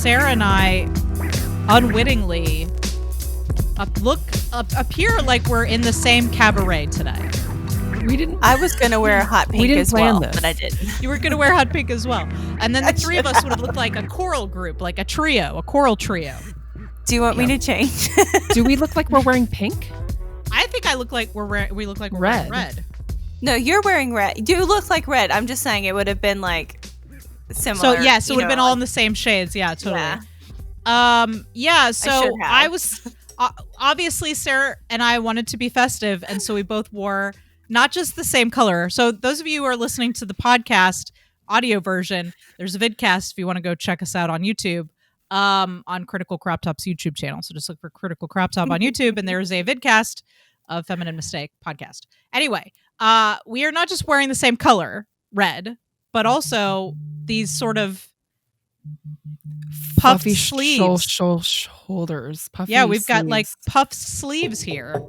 Sarah and I unwittingly appear like we're in the same cabaret today. We didn't. I was gonna wear a hot pink as well, but I didn't. You were gonna wear hot pink as well, and then the three of us would have looked like a choral group, like a choral trio. Do you want me to change? Do we look like we're wearing pink? I think I look like we're wearing red. No, you're wearing red. You look like red. I'm just saying it would have been like similar. So yes, it would have been all in the same shades. Yeah, totally. Yeah. So I was obviously Sarah and I wanted to be festive, and so we both wore not just the same color. So those of you who are listening to the podcast audio version, there's a vidcast if you want to go check us out on YouTube, on Critical Crop Top's YouTube channel. So just look for Critical Crop Top on YouTube, and there's a vidcast of Feminine Mistake podcast. Anyway, we are not just wearing the same color, red, but also these sort of puffed Puffy sleeves. Shoulders. Puffy We've got sleeves. like puffed sleeves here.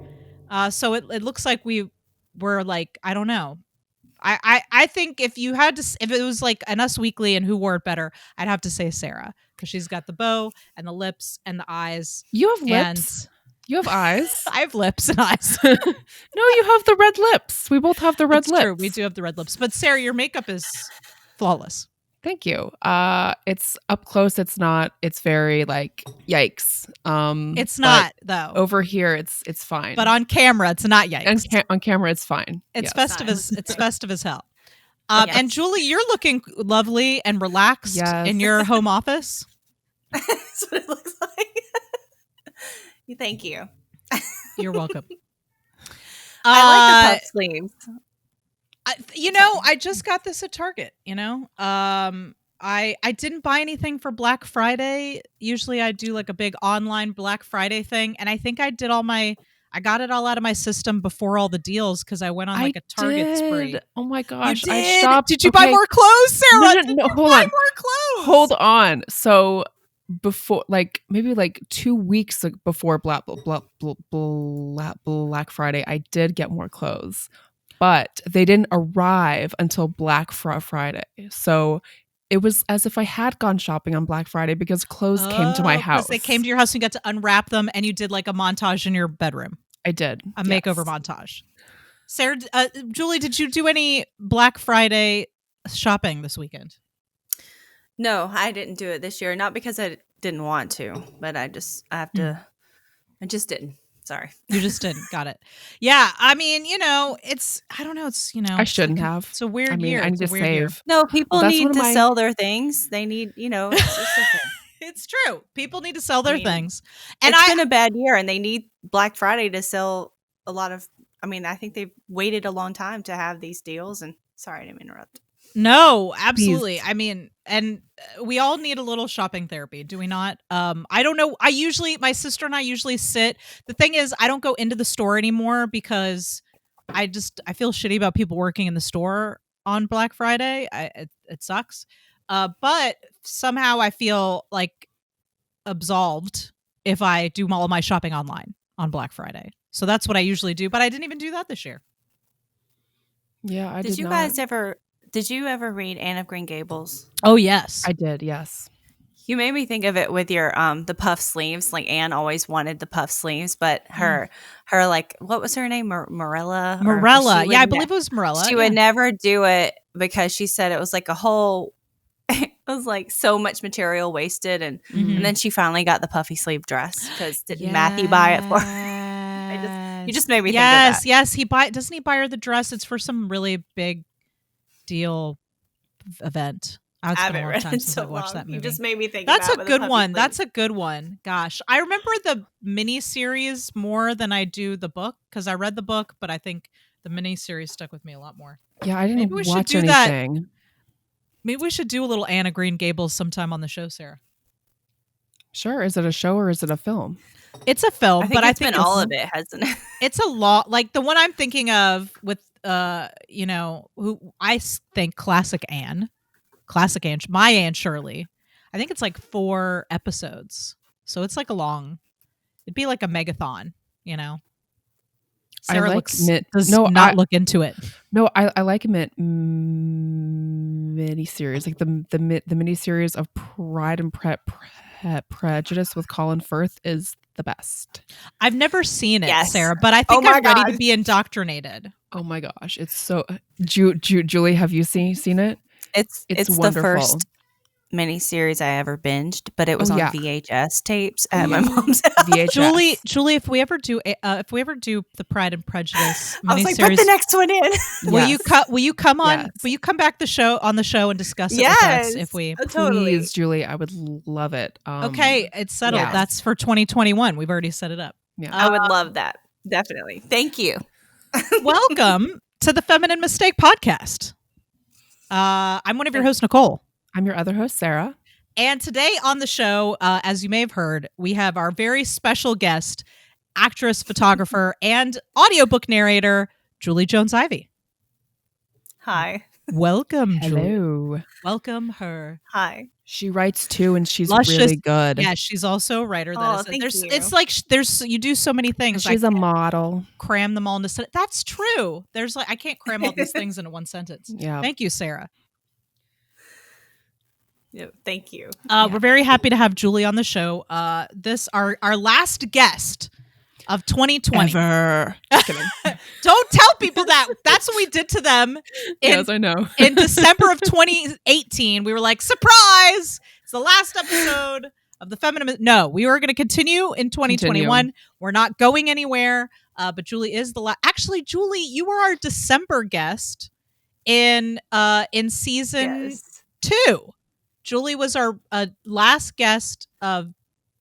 So it looks like we were like, I don't know. I think if it was like an Us Weekly and who wore it better, I'd have to say Sarah, because she's got the bow and the lips and the eyes. You have lips. You have eyes. I have lips and eyes. No, you have the red lips. We both have the red lips. True. We do have the red lips. But Sarah, your makeup is flawless. Thank you. It's up close. It's not. It's very like yikes. It's not though. Over here, it's fine. But on camera, it's not yikes. On camera, it's fine. It's yes. festive it's festive as hell. And Julie, you're looking lovely and relaxed in your home office. That's what it looks like. Thank you. You're welcome. I like the puff sleeves. I just got this at Target, I didn't buy anything for Black Friday. Usually I do like a big online Black Friday thing. And I think I got it all out of my system before all the deals, because I went on like a Target spree. Oh my gosh. You did? I shopped. Did you buy more clothes, Sarah? No, hold on. More clothes? Hold on. So before, like maybe like 2 weeks before Black Friday, I did get more clothes. But they didn't arrive until Black Friday. So it was as if I had gone shopping on Black Friday, because clothes came to my house. They came to your house and you got to unwrap them, and you did like a montage in your bedroom. I did. A makeover montage. Sarah, Julie, did you do any Black Friday shopping this weekend? No, I didn't do it this year. Not because I didn't want to, but I just didn't. Sorry. You just didn't. Got it. Yeah. I mean, I don't know. It's, I shouldn't have. It's a weird year. I need to save. No, people need to sell their things. They need, it's just okay. It's true. People need to sell their things. And it's been a bad year, and they need Black Friday to sell a lot of, I think they've waited a long time to have these deals. And sorry, I didn't interrupt. No, absolutely. Please. I mean, and we all need a little shopping therapy, do we not? I don't know. My sister and I usually sit. The thing is, I don't go into the store anymore because I feel shitty about people working in the store on Black Friday. It sucks. But somehow I feel like absolved if I do all my shopping online on Black Friday. So that's what I usually do. But I didn't even do that this year. Yeah, I did. Did you ever read Anne of Green Gables? Oh, yes. I did, yes. You made me think of it with your the puff sleeves. Like Anne always wanted the puff sleeves, but her like, what was her name? Morella? Yeah, I believe it was Morella. She would never do it because she said it was like it was like so much material wasted, and then she finally got the puffy sleeve dress because didn't Matthew buy it for her? You just made me think of that. Yes, doesn't he buy her the dress? It's for some really big deal event. I haven't read it so long. You just made me think. That's a good one. That's a good one. Gosh, I remember the mini series more than I do the book, because I read the book, but I think the mini series stuck with me a lot more. Yeah, I didn't watch anything. That. Maybe we should do a little Anne of Green Gables sometime on the show, Sarah. Sure. Is it a show or is it a film? It's a film, but I think all of it, hasn't it? It's a lot. Like the one I'm thinking of with who I think classic Anne, my Anne Shirley. I think it's like 4 episodes, so it's like it'd be like a megathon, Sarah does not look into it. No, I like mini series, like the mini series of Pride and Prejudice with Colin Firth is the best. I've never seen it, Yes. Sarah, but I think Oh my I'm ready to God. be indoctrinated. Oh my gosh, it's so. Julie, have you seen it? It's wonderful. the first miniseries I ever binged, but it was Oh, on yeah. VHS tapes Oh, at my yeah. mom's house. VHS. Julie, if we ever do the Pride and Prejudice I was like, put miniseries, the next one in. will you come on? Yes. Will you come back on the show and discuss it with Yes. us if we? Oh, totally. Please, Julie, I would love it. Okay, it's settled. yes. That's for 2021. We've already set it up. Yeah. I would love that. Definitely. Thank you. Welcome to the Feminine Mistake Podcast. I'm one of your hosts, Nicole. I'm your other host, Sarah. And today on the show, as you may have heard, we have our very special guest, actress, photographer, and audiobook narrator, Julie Jones Ivey. Hi. Welcome, Julie. Hello. Welcome her. Hi. She writes too, and she's Luscious- really good. Yeah, she's also a writer. Thank you. It's like you do so many things. She's I a can't model. cram them all into sentence. That's true. There's I can't cram all these things into one sentence. Yeah. Thank you, Sarah. Yeah, thank you. We're very happy to have Julie on the show. This our last guest of 2020. Ever. Just kidding. Don't tell people that. That's what we did to them Yes, I know. in December of 2018. We were like, surprise! It's the last episode of the Feminine. No, we were going to continue in 2021. We're not going anywhere. But Julie is the last. Actually, Julie, you were our December guest in season 2. Julie was our last guest of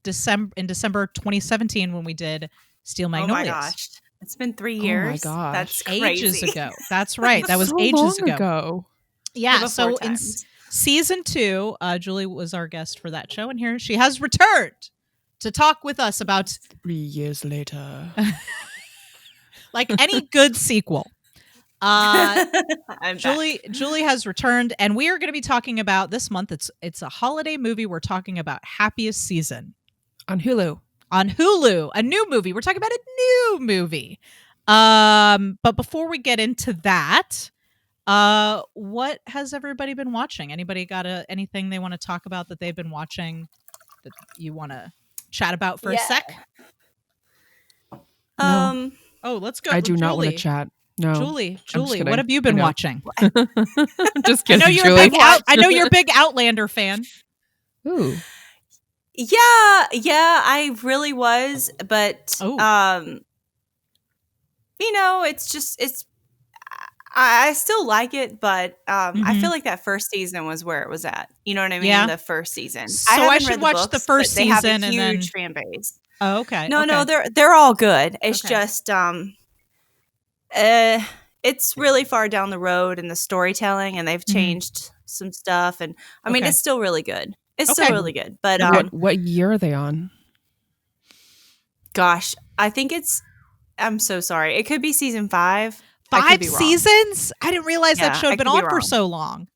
December 2017 when we did Steel Magnolias. Oh my gosh. It's been 3 years. Oh my gosh. That's crazy. Ages ago. That's right. That was so ages long ago. Yeah. Before So in times. season 2, Julie was our guest for that show, and here she has returned to talk with us about 3 years later. like any good sequel. I'm back. Julie has returned, and we are going to be talking about this month. It's a holiday movie. We're talking about Happiest Season On Hulu. on Hulu, a new movie. We're talking about a new movie. But before we get into that, what has everybody been watching? Anybody got anything they want to talk about that they've been watching that you want to chat about for a sec? No. Oh, let's go. I do not want to Julie. chat. No. Julie, kidding. what have you been I know. watching? Just I kidding, know you're Julie. I know you're a big Outlander fan. Ooh. Yeah, I really was, but it's I still like it, but I feel like that first season was where it was at. You know what I mean? Yeah. The first season. So I haven't should read watch the books, first but they have a season and then- huge fan base. Oh, okay. No, okay. they're all good. It's Okay. just it's really far down the road in the storytelling, and they've changed some stuff. And I mean, Okay. it's still really good. It's Okay. still really good. But What year are they on? gosh, I think I'm so sorry. It could be season 5. I could 5 be wrong. seasons? I didn't realize that Yeah, show I had been could be on for wrong. so long.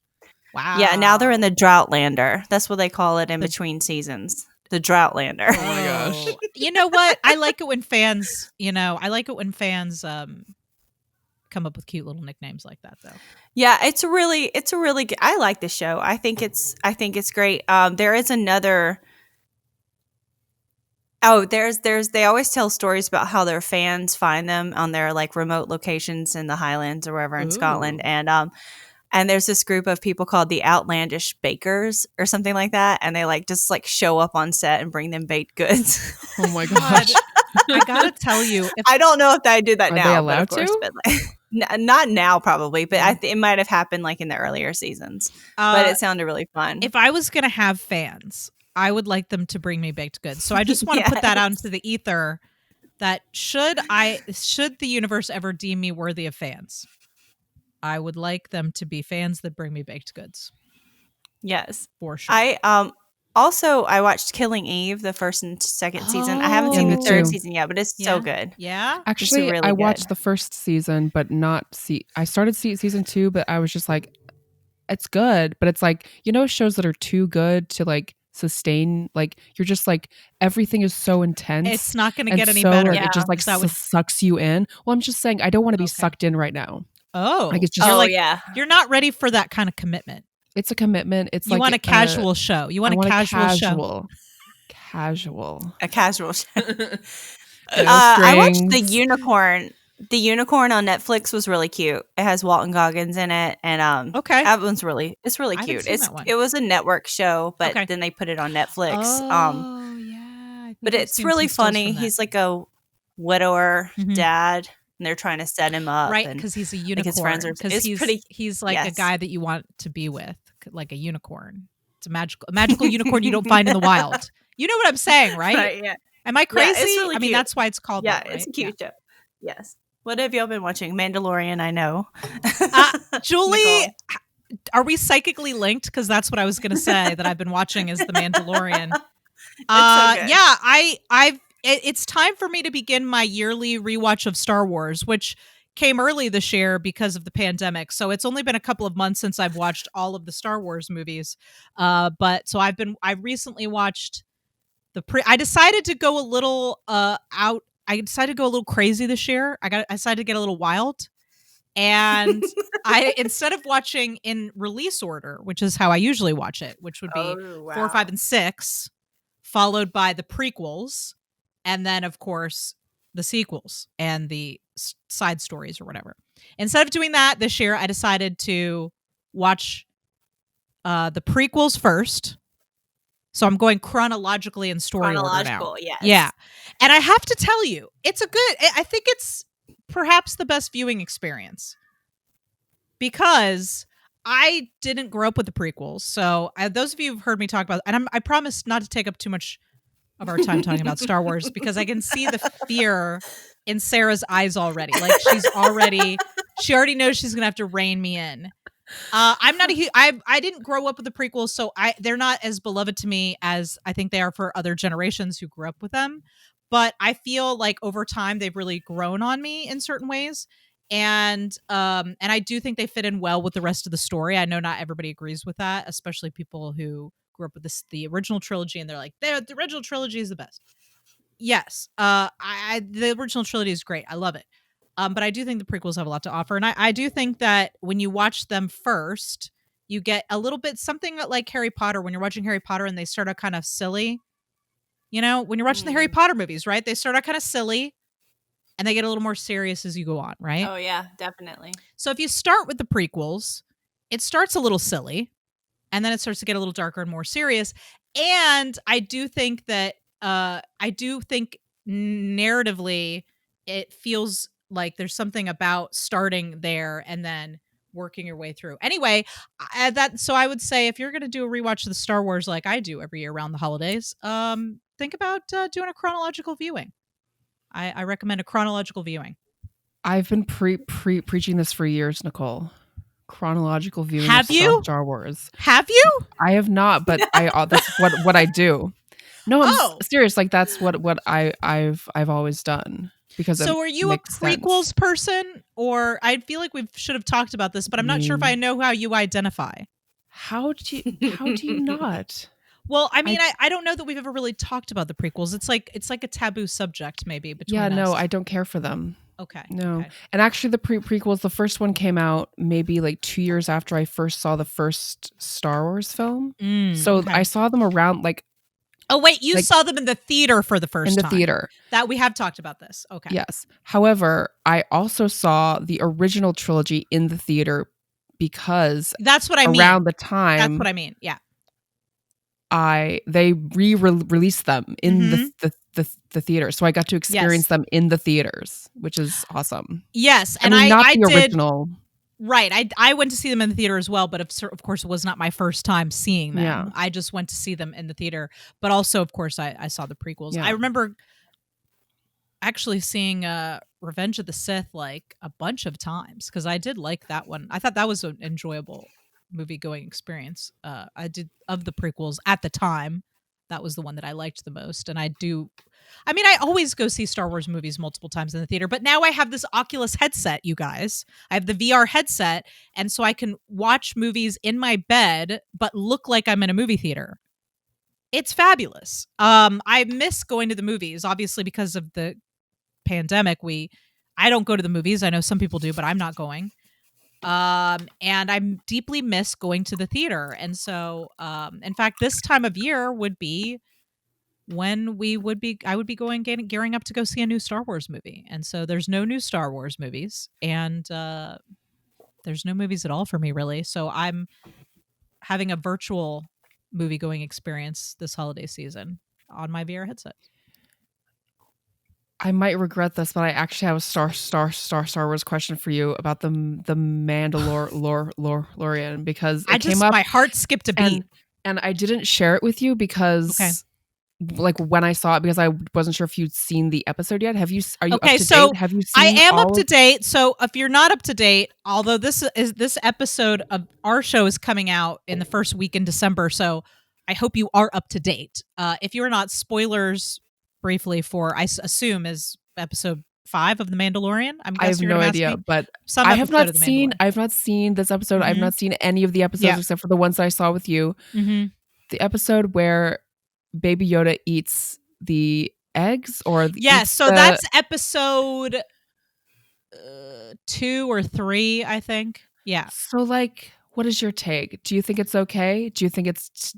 Wow. Yeah, now they're in the Droughtlander. That's what they call it in between seasons. The Droughtlander. Oh my gosh. You know what? I like it when fans, come up with cute little nicknames like that, though. Yeah, it's a really good. I like the show. I think it's great. There is another. Oh, they always tell stories about how their fans find them on their like remote locations in the Highlands or wherever in Ooh. Scotland, and there's this group of people called the Outlandish Bakers or something like that, and they just show up on set and bring them baked goods. Oh my gosh. I gotta tell you, if I don't know if I do that Are now. they but allowed of course, to? But not now, probably. But it might have happened in the earlier seasons. But it sounded really fun. if I was gonna have fans, I would like them to bring me baked goods. So I just want to put that out into the ether. That should the universe ever deem me worthy of fans, I would like them to be fans that bring me baked goods. Yes, For sure. I watched Killing Eve, the first and second season. I haven't seen me the third too. season yet, but it's so good. Yeah. Actually, really I watched good. the first season, but not I started season 2, but I was just like, it's good, but it's shows that are too good to sustain. You're just everything is so intense. It's not going to and get any so, better. It just That would- sucks you in. Well, I'm just saying I don't want to be Okay. sucked in right now. Oh, It's just Oh, you're you're not ready for that kind of commitment. it's a commitment. It's You want a casual show. You want I a want casual show. Casual. A casual show. No I watched The strings. Unicorn. The Unicorn on Netflix was really cute. It has Walton Goggins in it, and Okay. that one's really I haven't cute. seen that one. It was a network show, but Okay. then they put it on Netflix. Oh, yeah. I But think I've it's seen really some stills funny. from that. He's like a widower Mhm. dad, and they're trying to set him up, Right, and because he's a like unicorn. his friends are. Because It's pretty. he's like a Yes. guy that you want to be with, like a unicorn. It's a magical unicorn you don't find in the wild. You know what I'm saying, right? Right? Yeah. Am I crazy? it's really I mean, cute. that's why it's called Yeah, that, right? it's a cute show. Yes. What have y'all been watching? Mandalorian, I know. Julie, Nicole. are we psychically linked? Because that's what I was going to say that I've been watching is The Mandalorian. so good. Yeah, it's time for me to begin my yearly rewatch of Star Wars, which came early this year because of the pandemic. So it's only been a couple of months since I've watched all of the Star Wars movies. But so I recently watched I decided to go a little out. I decided to go a little crazy this year. I decided to get a little wild. And I instead of watching in release order, which is how I usually watch it, which would be 4, 5, and 6, followed by the prequels, and then of course the sequels and the side stories or whatever. Instead of doing that this year, I decided to watch the prequels first. So I'm going chronologically in story order now. Yes. Yeah. And I have to tell you, I think it's perhaps the best viewing experience because I didn't grow up with the prequels. So those of you who've heard me talk about, and I promise not to take up too much of our time talking about Star Wars because I can see the fear in Sarah's eyes already. Like she already knows she's going to have to rein me in. I'm not I didn't grow up with the prequels, so they're not as beloved to me as I think they are for other generations who grew up with them. But I feel like over time they've really grown on me in certain ways, and I do think they fit in well with the rest of the story. I know not everybody agrees with that, especially people who grew up with the original trilogy, and they're like, the original trilogy is the best. Yes, the original trilogy is great. I love it. But I do think the prequels have a lot to offer. And I do think that when you watch them first, you get a little bit something like Harry Potter. When you're watching Harry Potter and they start out kind of silly, when you're watching the Harry Potter movies, right? They start out kind of silly and they get a little more serious as you go on, right? Oh, yeah, definitely. So if you start with the prequels, it starts a little silly and then it starts to get a little darker and more serious. And I do think that, narratively, it feels like there's something about starting there and then working your way through. Anyway, so I would say if you're going to do a rewatch of the Star Wars like I do every year around the holidays, think about doing a chronological viewing. I recommend a chronological viewing. I've been preaching this for years, Nicole. Chronological viewing. Have you? Star Wars. Have you? I have not, but that's what I do. No, I'm serious. Like that's what I've always done. Because so are you a prequels person, or I feel like we should have talked about this, but I'm not sure if I know how you identify. How do you not? Well, I mean, I don't know that we've ever really talked about the prequels. It's like a taboo subject, maybe between us. No, I don't care for them. Okay. No, okay. And actually, the prequels, the first one came out maybe like 2 years after I first saw the first Star Wars film. So I saw them around like. Oh, wait, you saw them in the theater for the first time. In the theater. That we have talked about this. Okay. Yes. However, I also saw the original trilogy in the theater because that's what I mean. Around the time. That's what I mean. Yeah. They released them in the theater. So I got to experience them in the theaters, which is awesome. Yes. And I did, original. Right. I went to see them in the theater as well, but of course it was not my first time seeing them. Yeah. I just went to see them in the theater. But also, of course, I saw the prequels. Yeah. I remember actually seeing Revenge of the Sith like a bunch of times because I did like that one. I thought that was an enjoyable movie-going experience. I did of the prequels at the time. That was the one that I liked the most. And I always go see Star Wars movies multiple times in the theater, but now I have this Oculus headset, you guys. I have the VR headset, and so I can watch movies in my bed, but look like I'm in a movie theater. It's fabulous. I miss going to the movies, obviously because of the pandemic. I don't go to the movies. I know some people do, but I'm not going. And I deeply miss going to the theater. And so, in fact, this time of year would be when I would be gearing up to go see a new Star Wars movie. And so there's no new Star Wars movies, and there's no movies at all for me, really. So I'm having a virtual movie going experience this holiday season on my VR headset. I might regret this, but I actually have a Star Wars question for you about the Mandalorian, because it came up. My heart skipped a beat, and I didn't share it with you because, like, when I saw it, because I wasn't sure if you'd seen the episode yet. Are you up to date? Have you seen? I am up to date. So if you're not up to date, although this episode of our show is coming out in the first week in December, so I hope you are up to date. If you're not, spoilers briefly for, I assume, is episode 5 of The Mandalorian. I have no idea, but I have not seen this episode. I've not seen any of the episodes except for the ones that I saw with you. The episode where Baby Yoda eats the eggs, or that's episode 2 or 3, I think. Yeah. So, like, what is your take? Do you think it's okay? Do you think it's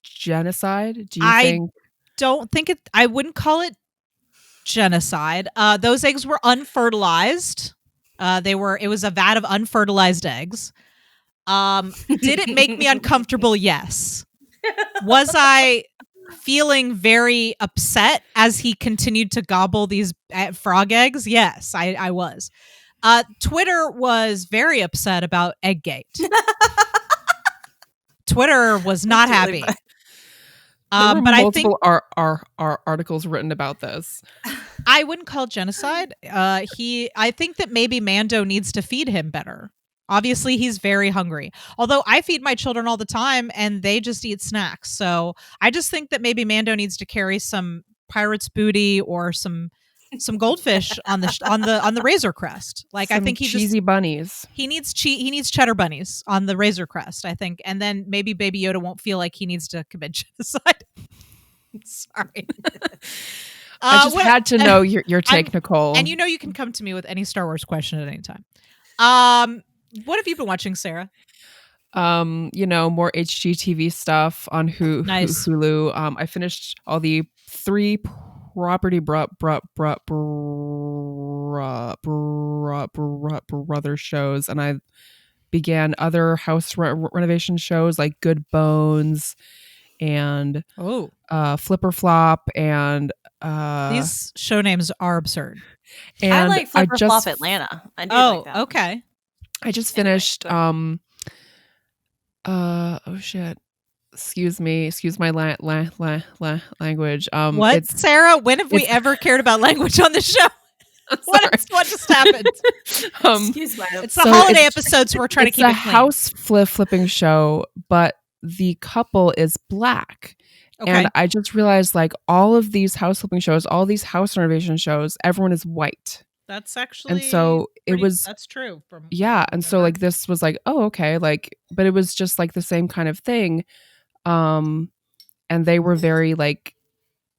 genocide? Do you think? Don't think it. I wouldn't call it genocide. Those eggs were unfertilized. It was a vat of unfertilized eggs. Did it make me uncomfortable? Yes. Was I feeling very upset as he continued to gobble these frog eggs? Yes, I was. Twitter was very upset about Egggate. Twitter was not happy. There were multiple articles written about this. I wouldn't call it genocide. I think that maybe Mando needs to feed him better. Obviously, he's very hungry. Although I feed my children all the time and they just eat snacks. So I just think that maybe Mando needs to carry some pirate's booty or some goldfish on the Razor Crest. Like, I think cheesy bunnies. He needs cheddar bunnies on the Razor Crest, I think, and then maybe Baby Yoda won't feel like he needs to commit genocide. Sorry. I just had to know your take, Nicole. And you can come to me with any Star Wars question at any time. What have you been watching, Sarah? More HGTV stuff on Hulu. I finished all the 3 Property Brothers shows, and I began other house renovation shows like Good Bones and Flipper Flop, and these show names are absurd. And I like Flipper Flop Atlanta. I do like that. Okay. I just finished oh shit. Excuse my language. What, Sarah? When have we ever cared about language on the show? What just happened? Excuse me. It's the holiday episode, so we're trying to keep it clean. It's a house flipping show, but the couple is black. Okay. And I just realized, like, all of these house flipping shows, all these house renovation shows, everyone is white. That's actually, and so that's true. So like this was like, oh, okay, like, but it was just like the same kind of thing. And they were very like,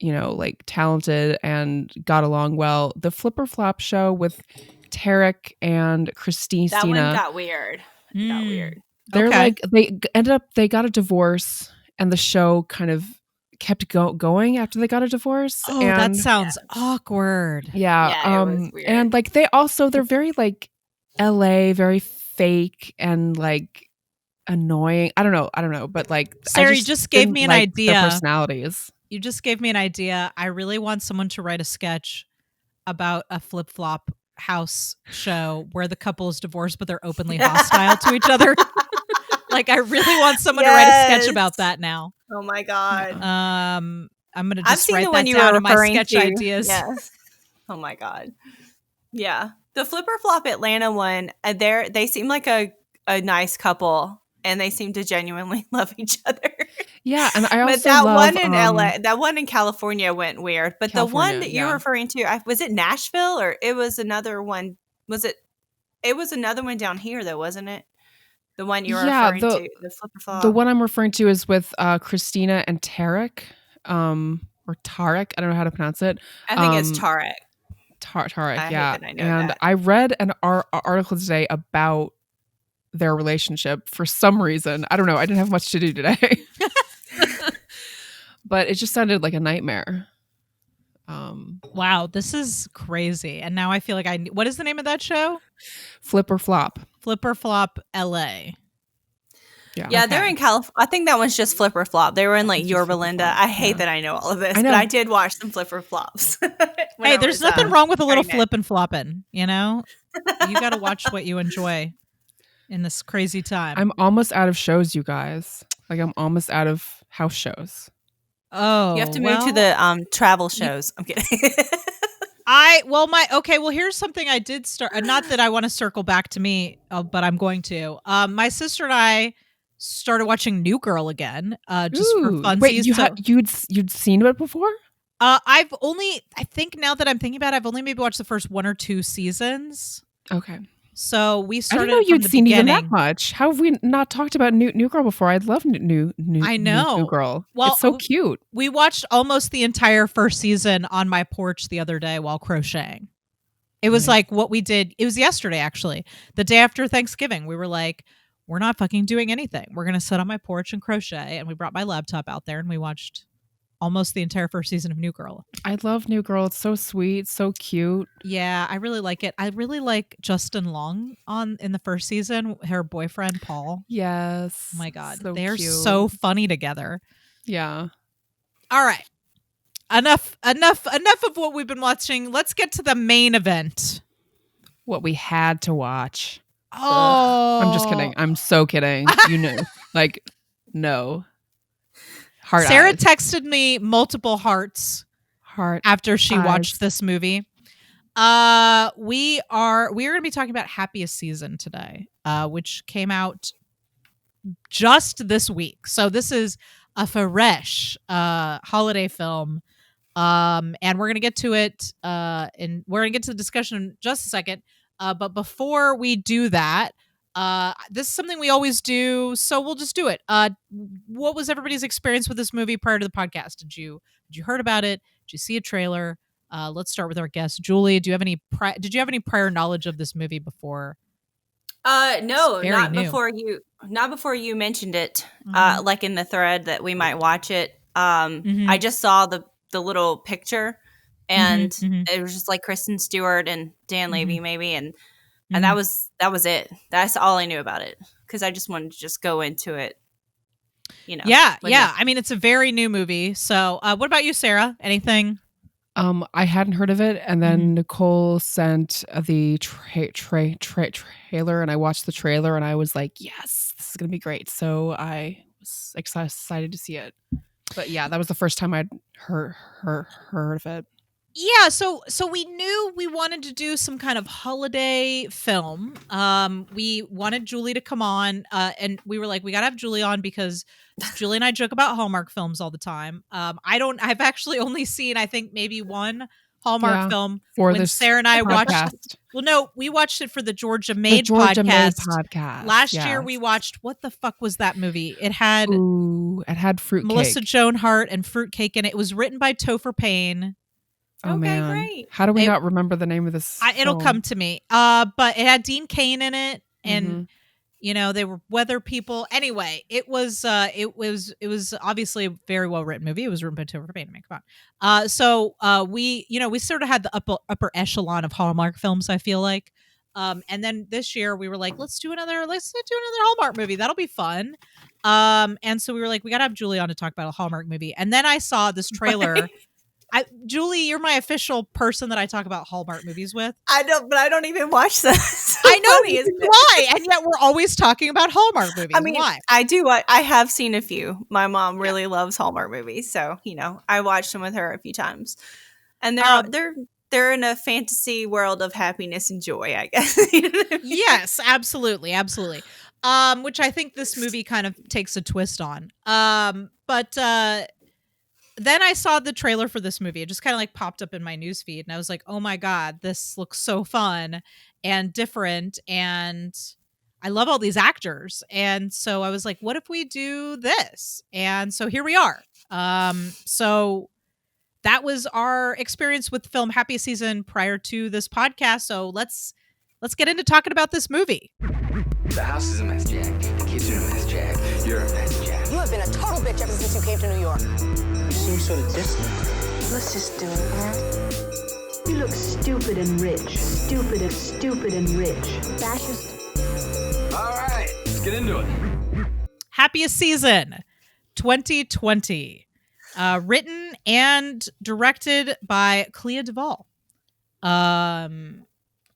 like talented and got along well. The Flipper Flop show with Tarek and Christina. That one got weird. Got weird. They're like, they got a divorce, and the show kind of kept going after they got a divorce. Oh, that sounds awkward. Yeah. It was weird. And like they're very like LA, very fake and like annoying. I don't know, but like Sarah, you just gave me an idea. Their personalities. You just gave me an idea. I really want someone to write a sketch about a flip-flop house show where the couple is divorced but they're openly hostile to each other. Like, I really want someone to write a sketch about that now. Oh my god. I'm gonna just write that down in my sketch ideas. Yes. Oh my god. Yeah, the Flipper Flop Atlanta one. They seem like a nice couple, and they seem to genuinely love each other. Yeah, and I also but that love, one in LA, that one in California went weird. But the one that you're referring to, was it Nashville, or it was another one? Was it? It was another one down here, though, wasn't it? The one you're referring to, the Flipper Flop. The one I'm referring to is with Christina and Tarek, or Tarek. I don't know how to pronounce it. I think it's Tarek. Tarek, yeah. And I read an article today about their relationship for some reason. I don't know. I didn't have much to do today. but it just sounded like a nightmare. Wow, this is crazy. And now I feel like what is the name of that show? Flip or Flop. Flip or Flop LA. Yeah, they're in California. I think that one's just Flip or Flop. They were in like Yorba Linda. I hate that I know all of this, but I did watch some Flip or Flops. Hey, there's nothing wrong with a little flip and flopping, you know? You got to watch what you enjoy in this crazy time. I'm almost out of shows, you guys. Like, I'm almost out of house shows. Oh, you have to move to the travel shows. I'm kidding. Here's something I did start. Not that I want to circle back to me, but I'm going to. My sister and I started watching New Girl again, just for fun. Wait, you'd seen it before? I think now that I'm thinking about it, I've only maybe watched the first 1 or 2 seasons. Okay. So we started. I didn't know you'd seen even that much. How have we not talked about New Girl before? I love New Girl. Well, it's so cute. We watched almost the entire first season on my porch the other day while crocheting. It was like what we did. It was yesterday, actually, the day after Thanksgiving. We were like, we're not fucking doing anything. We're gonna sit on my porch and crochet. And we brought my laptop out there and we watched almost the entire first season of New Girl. I love New Girl. It's so sweet, so cute. Yeah, I really like it. I really like Justin Long in the first season, her boyfriend Paul. Yes. Oh my God. So They're cute. so funny together. Yeah. All right. Enough of what we've been watching. Let's get to the main event. What we had to watch. Oh. I'm just kidding. I'm so kidding. You knew. Like, no. Sarah texted me multiple hearts after she watched this movie. We are going to be talking about Happiest Season today, which came out just this week. So this is a fresh holiday film, and we're going to get to it, and we're going to get to the discussion in just a second. But before we do that, this is something we always do, so we'll just do it. What was everybody's experience with this movie prior to the podcast? Did you heard about it? Did you see a trailer? Let's start with our guest, Julie. Did you have any prior knowledge of this movie before? No, not before you mentioned it. Like in the thread that we might watch it. I just saw the little picture, and it was just like Kristen Stewart and Dan Levy maybe, and that was it. That's all I knew about it, because I just wanted to just go into it. You know. Yeah. I mean, it's a very new movie. So, what about you, Sarah? Anything? I hadn't heard of it, and then Nicole sent the trailer, and I watched the trailer, and I was like, "Yes, this is gonna be great." So I was excited to see it. But yeah, that was the first time I'd heard of it. Yeah, so we knew we wanted to do some kind of holiday film. We wanted Julie to come on, and we were like, we gotta have Julie on because Julie and I joke about Hallmark films all the time. I've actually only seen, I think, maybe one Hallmark film for when this Sarah and I podcast. watched. Well, no, we watched it for the Georgia Maid podcast. Last year we watched, what the fuck was that movie? It had fruitcake. Melissa Joan Hart and fruitcake in it. It was written by Topher Payne. Oh, okay, man. Great. How do we not remember the name of this film? It'll come to me. But it had Dean Cain in it, and you know, they were weather people. Anyway, it was obviously a very well written movie. It was written by Topher Payne. Come on. So we sort of had the upper echelon of Hallmark films, I feel like. And then this year we were like, let's do another Hallmark movie. That'll be fun. And so we were like, we gotta have Julie on to talk about a Hallmark movie. And then I saw this trailer. Julie, you're my official person that I talk about Hallmark movies with. I don't even watch them. So I know why, and yet we're always talking about Hallmark movies. I mean, why? I do. I have seen a few. My mom really loves Hallmark movies, so I watched them with her a few times, and they're in a fantasy world of happiness and joy, I guess. Yes, absolutely. Which I think this movie kind of takes a twist on. But then I saw the trailer for this movie. It just kind of like popped up in my newsfeed, and I was like, oh my God, this looks so fun and different. And I love all these actors. And so I was like, what if we do this? And so here we are. So that was our experience with the film Happiest Season prior to this podcast. So let's get into talking about this movie. The house is a mess, Jack. The kids are a mess, Jack. You're a mess, Jack. You have been a total bitch ever since you came to New York. You seem sort of distant. Let's just do it, huh? You look stupid and rich. Stupid and rich. Fascist. All right, let's get into it. Happiest Season 2020. Written and directed by Clea DuVall.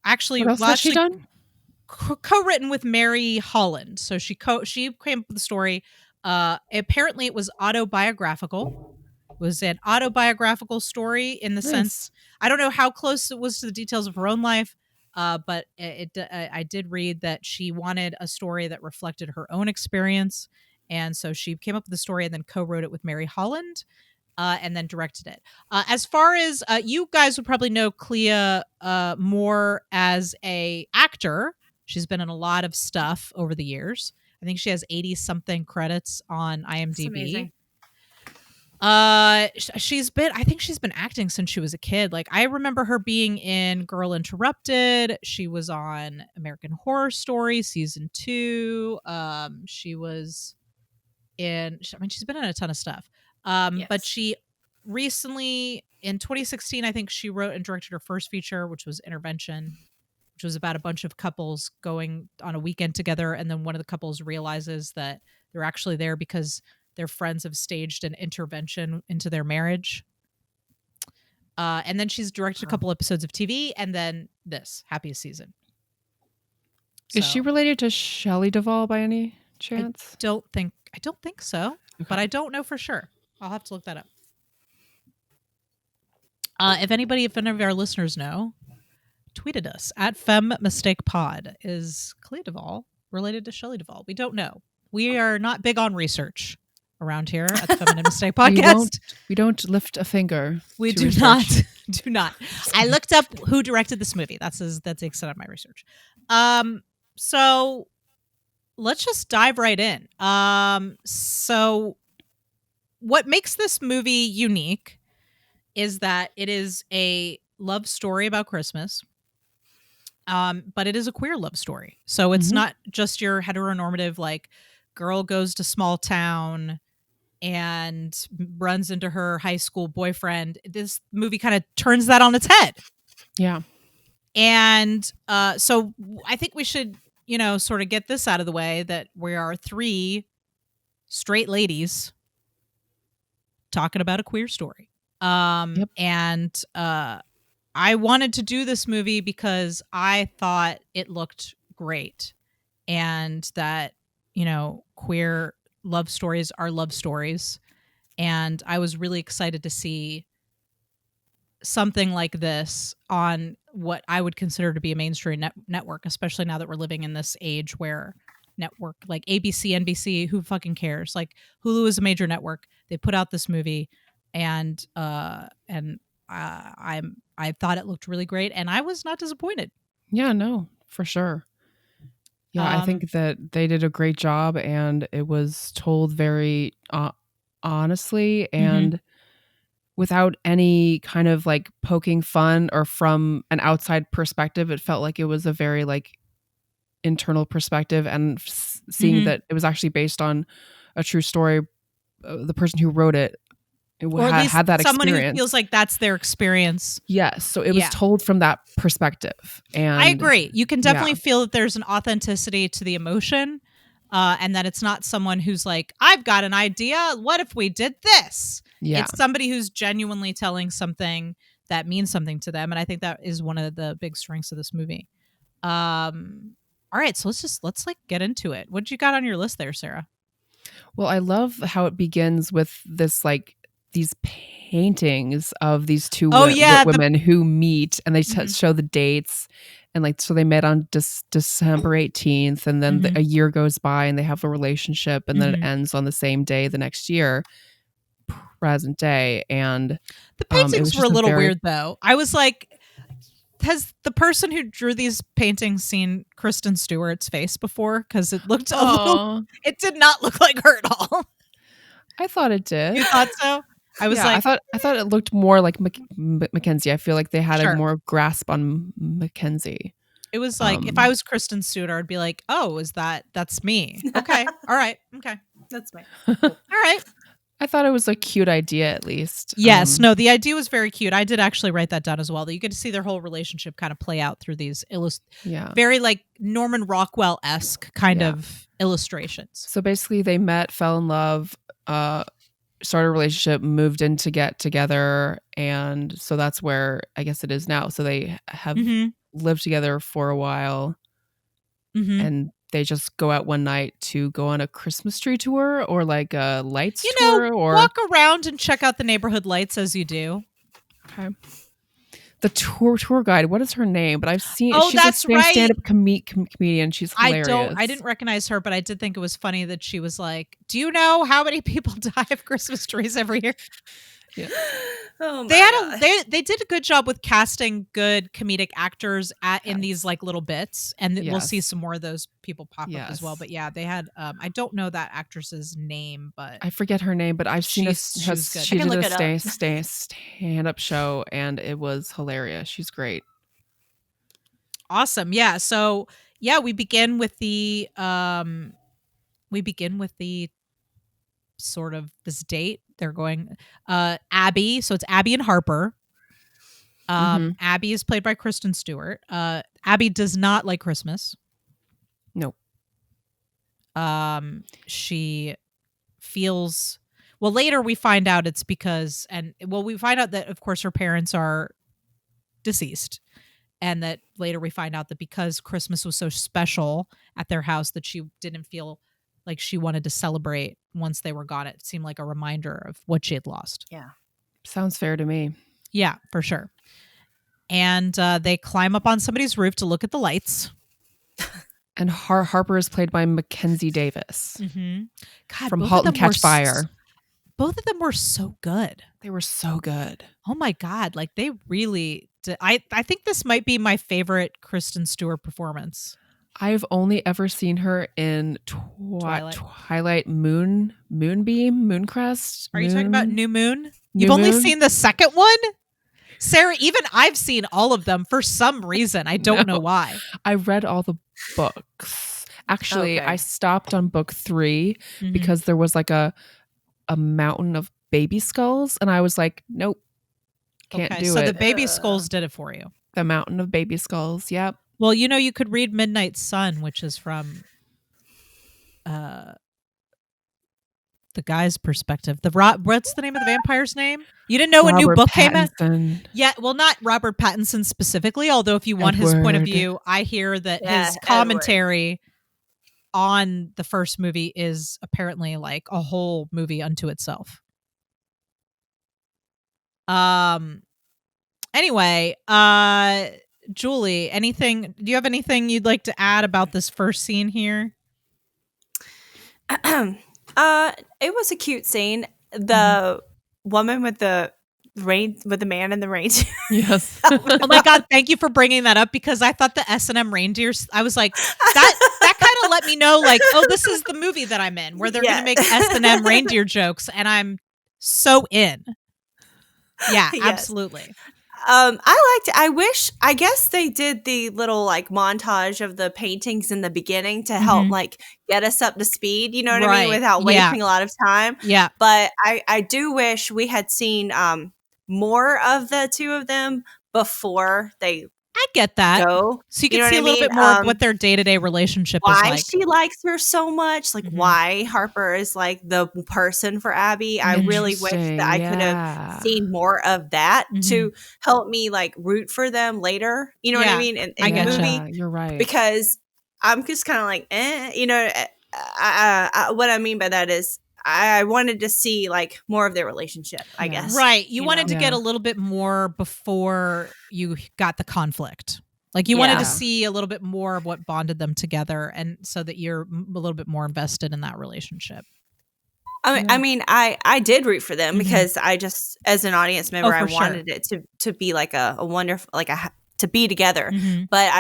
Actually, What else has she done? Co-written with Mary Holland. So she came up with the story. Apparently, it was autobiographical. It was an autobiographical story in the sense, I don't know how close it was to the details of her own life, but I did read that she wanted a story that reflected her own experience. And so she came up with the story and then co-wrote it with Mary Holland. And then directed it. As far as you guys would probably know Clea more as a actor. She's been in a lot of stuff over the years. I think she has 80-something credits on IMDb. I think she's been acting since she was a kid. Like, I remember her being in Girl Interrupted. She was on American Horror Story season 2. She was in, she's been in a ton of stuff. Yes. But she recently, in 2016, I think she wrote and directed her first feature, which was Intervention, which was about a bunch of couples going on a weekend together. And then one of the couples realizes that they're actually there because their friends have staged an intervention into their marriage. And then she's directed a couple episodes of TV, and then this Happiest Season. Is she related to Shelley DuVall by any chance? I don't think so, but I don't know for sure. I'll have to look that up. If any of our listeners know, tweeted us at FemMistakePod. Is Clea DuVall related to Shelley DuVall? We don't know. We are not big on research around here at the Feminine Mistake Podcast. We don't lift a finger. We do not. Do not. I looked up who directed this movie. That's the extent of my research. So let's just dive right in. So what makes this movie unique is that it is a love story about Christmas. But it is a queer love story. So it's not just your heteronormative, like, girl goes to small town and runs into her high school boyfriend. This movie kind of turns that on its head. Yeah. And so I think we should, sort of get this out of the way, that we are 3 straight ladies talking about a queer story. And I wanted to do this movie because I thought it looked great, and that, queer love stories are love stories. And I was really excited to see something like this on what I would consider to be a mainstream network, especially now that we're living in this age where network like ABC, NBC, who fucking cares? Like, Hulu is a major network. They put out this movie, and I thought it looked really great, and I was not disappointed. Yeah, no, for sure. Yeah, I think that they did a great job, and it was told very honestly and without any kind of like poking fun or from an outside perspective. It felt like it was a very like internal perspective, and seeing that it was actually based on a true story. The person who wrote it or at least had that someone experience. Who feels like that's their experience. Yes, so it was told from that perspective. And I agree. You can definitely feel that there's an authenticity to the emotion, and that it's not someone who's like, I've got an idea. What if we did this? Yeah. It's somebody who's genuinely telling something that means something to them. And I think that is one of the big strengths of this movie. All right, so let's like get into it. What you got on your list there, Sarah? Well, I love how it begins with this like these paintings of these two women who meet, and they show the dates, and like, so they met on December 18th, and then a year goes by and they have a relationship, and then it ends on the same day the next year, present day. And the paintings were a little weird though. I was like, has the person who drew these paintings seen Kristen Stewart's face before? Because it looked it did not look like her at all. I thought it did. You thought so? I was like, I thought it looked more like Mackenzie. I feel like they had a more grasp on Mackenzie. It was like if I was Kristen Stewart, I'd be like, "Oh, that's me?" Okay, all right, okay, That's me. all right. I thought it was a cute idea, at least. Yes, no, the idea was very cute. I did actually write that down as well. That you get to see their whole relationship kind of play out through these very like Norman Rockwell-esque kind of illustrations. So basically, they met, fell in love, started a relationship, moved in to get together, and so that's where I guess it is now. So they have lived together for a while, and they just go out one night to go on a Christmas tree tour or like a lights tour, or walk around and check out the neighborhood lights as you do. Okay. The tour guide, what is her name? But I've seen she's that's a right. stand-up comedian. She's hilarious. I didn't recognize her, but I did think it was funny that she was like, "Do you know how many people die of Christmas trees every year?" Yeah. Oh my God. They did a good job with casting good comedic actors in these like little bits, and we'll see some more of those people pop up as well. But yeah, they had I don't know that actress's name, but I forget her name, but I've seen she was good. she I can did look a it up. stand-up show, and it was hilarious. She's great. Awesome. Yeah. So yeah, we begin with the sort of this date. They're going Abby, so it's Abby and Harper. Abby is played by Kristen Stewart. Abby does not like Christmas. Nope. She feels later we find out it's because we find out that of course her parents are deceased, and that later we find out that because Christmas was so special at their house that she didn't feel like she wanted to celebrate once they were gone. It seemed like a reminder of what she had lost. Yeah. Sounds fair to me. Yeah, for sure. And they climb up on somebody's roof to look at the lights. And Harper is played by Mackenzie Davis God, from *Halt and Catch Fire*. Both of them were so good. They were so good. Oh my God. Like they really did. I think this might be my favorite Kristen Stewart performance. I've only ever seen her in Twilight, Mooncrest. Are you talking about New Moon? You've only seen the second one? Sarah, even I've seen all of them for some reason. I don't know why. I read all the books. Actually, I stopped on book 3 because there was like a mountain of baby skulls, and I was like, nope, can't do it. So the baby skulls did it for you. The mountain of baby skulls. Yep. Well, you could read Midnight Sun, which is from the guy's perspective. What's the name of the vampire's name? You didn't know a new book came out? Yeah, well, not Robert Pattinson specifically, although if you want his point of view, I hear that his commentary on the first movie is apparently like a whole movie unto itself. Anyway, Julie, do you have anything you'd like to add about this first scene here? It was a cute scene. The woman with the man and the reindeer. Yes. Oh my God, thank you for bringing that up, because I thought the S&M reindeers, I was like, that kind of let me know, like, oh, this is the movie that I'm in, where they're going to make S&M reindeer jokes, and I'm so in. Yeah, Yes. Absolutely. I guess they did the little like montage of the paintings in the beginning to help like get us up to speed, you know what I mean, without wasting a lot of time. Yeah. But I do wish we had seen more of the two of them before they I get that. go. So you can see a little bit more of what their day-to-day relationship is why like. she likes her so much, like why Harper is like the person for Abby. I really wish that I could have seen more of that to help me like root for them later. You know what I mean? In the movie, you're right. Because I'm just kind of like, you know, what I mean by that is I wanted to see like more of their relationship, I guess. Right. You wanted to get a little bit more before you got the conflict. Like you wanted to see a little bit more of what bonded them together, and so that you're a little bit more invested in that relationship. I mean, I did root for them because I just, as an audience member, I wanted it to be like a wonderful, like to be together. But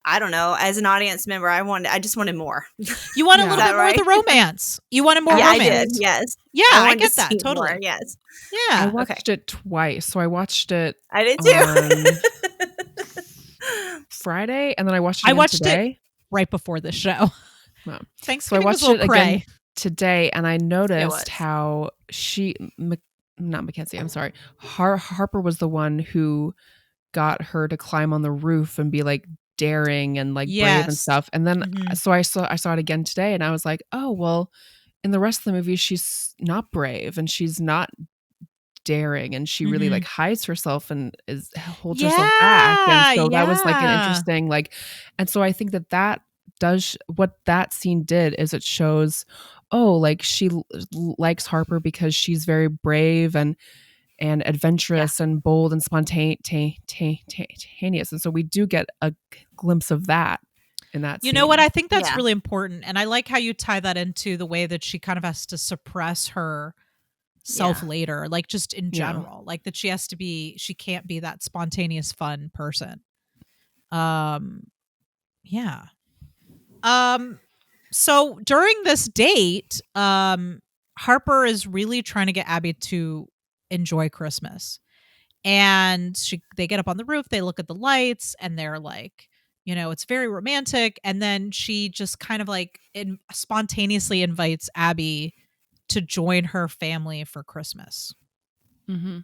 I don't know. As an audience member, I just wanted more. You want a little bit more of the romance. You wanted more romance. I did. Yes. Yeah, I get that totally. More, yes. Yeah. I watched it twice. So I watched it. I did too. Friday, and then I watched it I again watched today. it right before the show. Wow. So I Thanksgiving was watched a little it cray. again today, and I noticed was. how not Mackenzie, I'm sorry. Harper was the one who got her to climb on the roof and be like daring and like brave and Yes. stuff. And then Mhm. so I saw it again today, and I was like, oh well, in the rest of the movie, she's not brave and she's not daring, and she really like hides herself and holds herself back. And so that was like an interesting like, and so I think that does what that scene did is it shows, oh, like she likes Harper because she's very brave and adventurous and bold and spontaneous. And so we do get a glimpse of that in that You scene. know what? I think that's Yeah. really important. And I like how you tie that into the way that she kind of has to suppress her self later, like just in general, like that she can't be that spontaneous, fun person. Yeah. So during this date, Harper is really trying to get Abby to enjoy Christmas. And they get up on the roof, they look at the lights, and they're like, it's very romantic. And then she just kind of like spontaneously invites Abby to join her family for Christmas. Mm-hmm.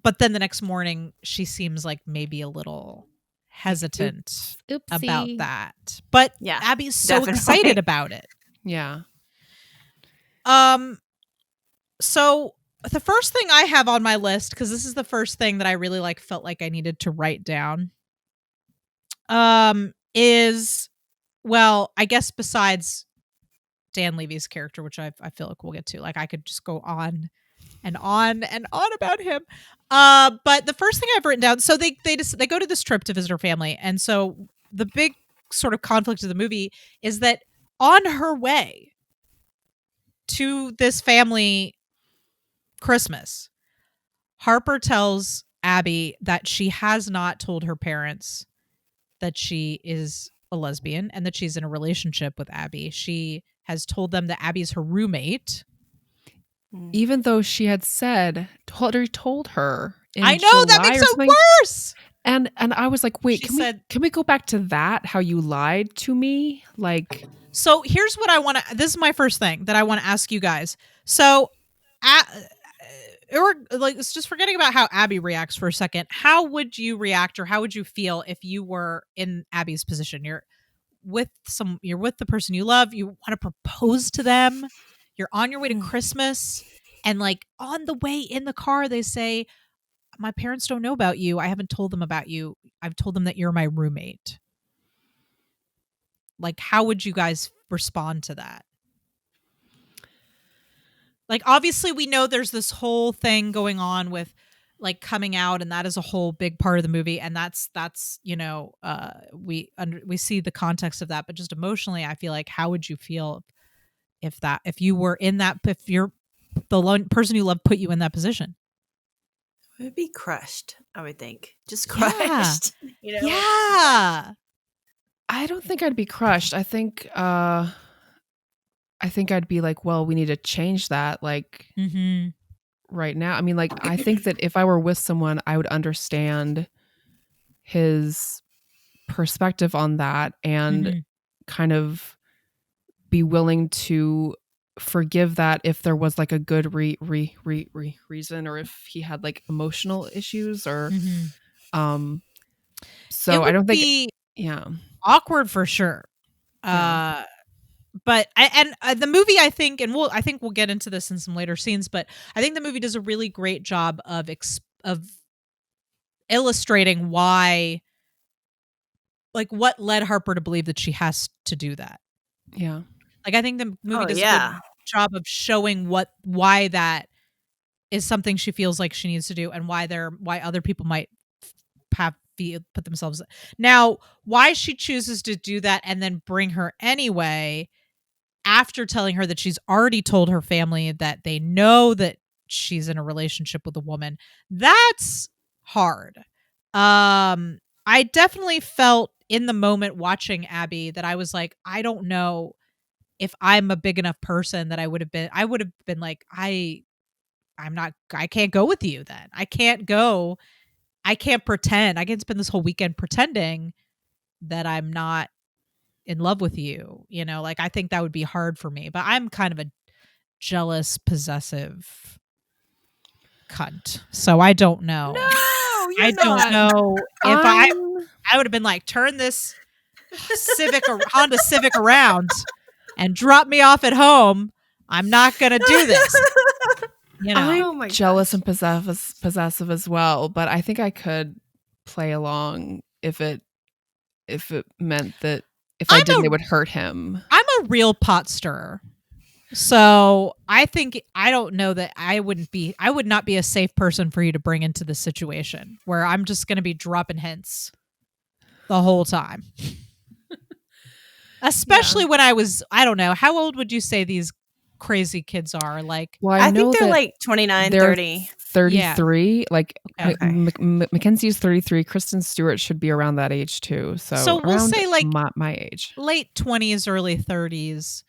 But then the next morning, she seems like maybe a little hesitant about that. But Yeah, Abby's so definitely. excited about it. Yeah. So the first thing I have on my list, because this is the first thing that I really felt like I needed to write down, is, well, I guess besides Dan Levy's character, which I feel like we'll get to, like I could just go on and on and on about him. But the first thing I've written down, so they go to this trip to visit her family, and so the big sort of conflict of the movie is that on her way to this family Christmas, Harper tells Abby that she has not told her parents that she is a lesbian and that she's in a relationship with Abby. She has told them that Abby's her roommate. Even though she had told her in I know, that July makes or it something. worse. And I was like, wait, She can we go back to that? How you lied to me? Like, so here's what I want to, this is my first thing that I want to ask you guys. So, or like, it's just forgetting about how Abby reacts for a second. How would you react, or how would you feel if you were in Abby's position? You're with the person you love. You want to propose to them. You're on your way to Christmas, and like on the way in the car, they say, "My parents don't know about you. I haven't told them about you. I've told them that you're my roommate." Like, how would you guys respond to that? Like, obviously, we know there's this whole thing going on with like coming out, and that is a whole big part of the movie, and that's we see the context of that, but just emotionally, I feel like, how would you feel if you were in that, if you're the person you love put you in that position? It would be crushed, I would think. Just crushed. Yeah. I don't think I'd be crushed. I think I'd be like, well, we need to change that. Like, right now. I mean, like, I think that if I were with someone, I would understand his perspective on that and kind of be willing to forgive that if there was like a good reason, or if he had like emotional issues, or so I don't think awkward for sure. But the movie, I think, and I think we'll get into this in some later scenes, but I think the movie does a really great job of illustrating why, like, what led Harper to believe that she has to do that. Yeah. Like, I think the movie does a good job of showing why that is something she feels like she needs to do, and why other people might put themselves. Now, why she chooses to do that and then bring her anyway, after telling her that she's already told her family that they know that she's in a relationship with a woman, that's hard. I definitely felt in the moment watching Abby that I was like, I don't know if I'm a big enough person that I would have been like, I can't go with you then. I can't go I can't pretend. I can spend this whole weekend pretending that I'm not in love with you. You know, like I think that would be hard for me. But I'm kind of a jealous, possessive cunt. So I don't know. No, you're I not. don't know if I would have been like, turn this Honda Civic around and drop me off at home. I'm not gonna do this. You know, I'm Oh my jealous gosh. and possessive as well, but I think I could play along if it meant that if I didn't, it would hurt him. I'm a real pot stirrer. So I don't know that I would not be a safe person for you to bring into this situation where I'm just going to be dropping hints the whole time. Especially when I don't know, how old would you say these crazy kids are? Like, Well, I know think they're that like 29, they're 30. 33. Yeah. Like Okay. Mackenzie's 33. Kristen Stewart should be around that age too. So we'll around say like my age. late 20s, early 30s.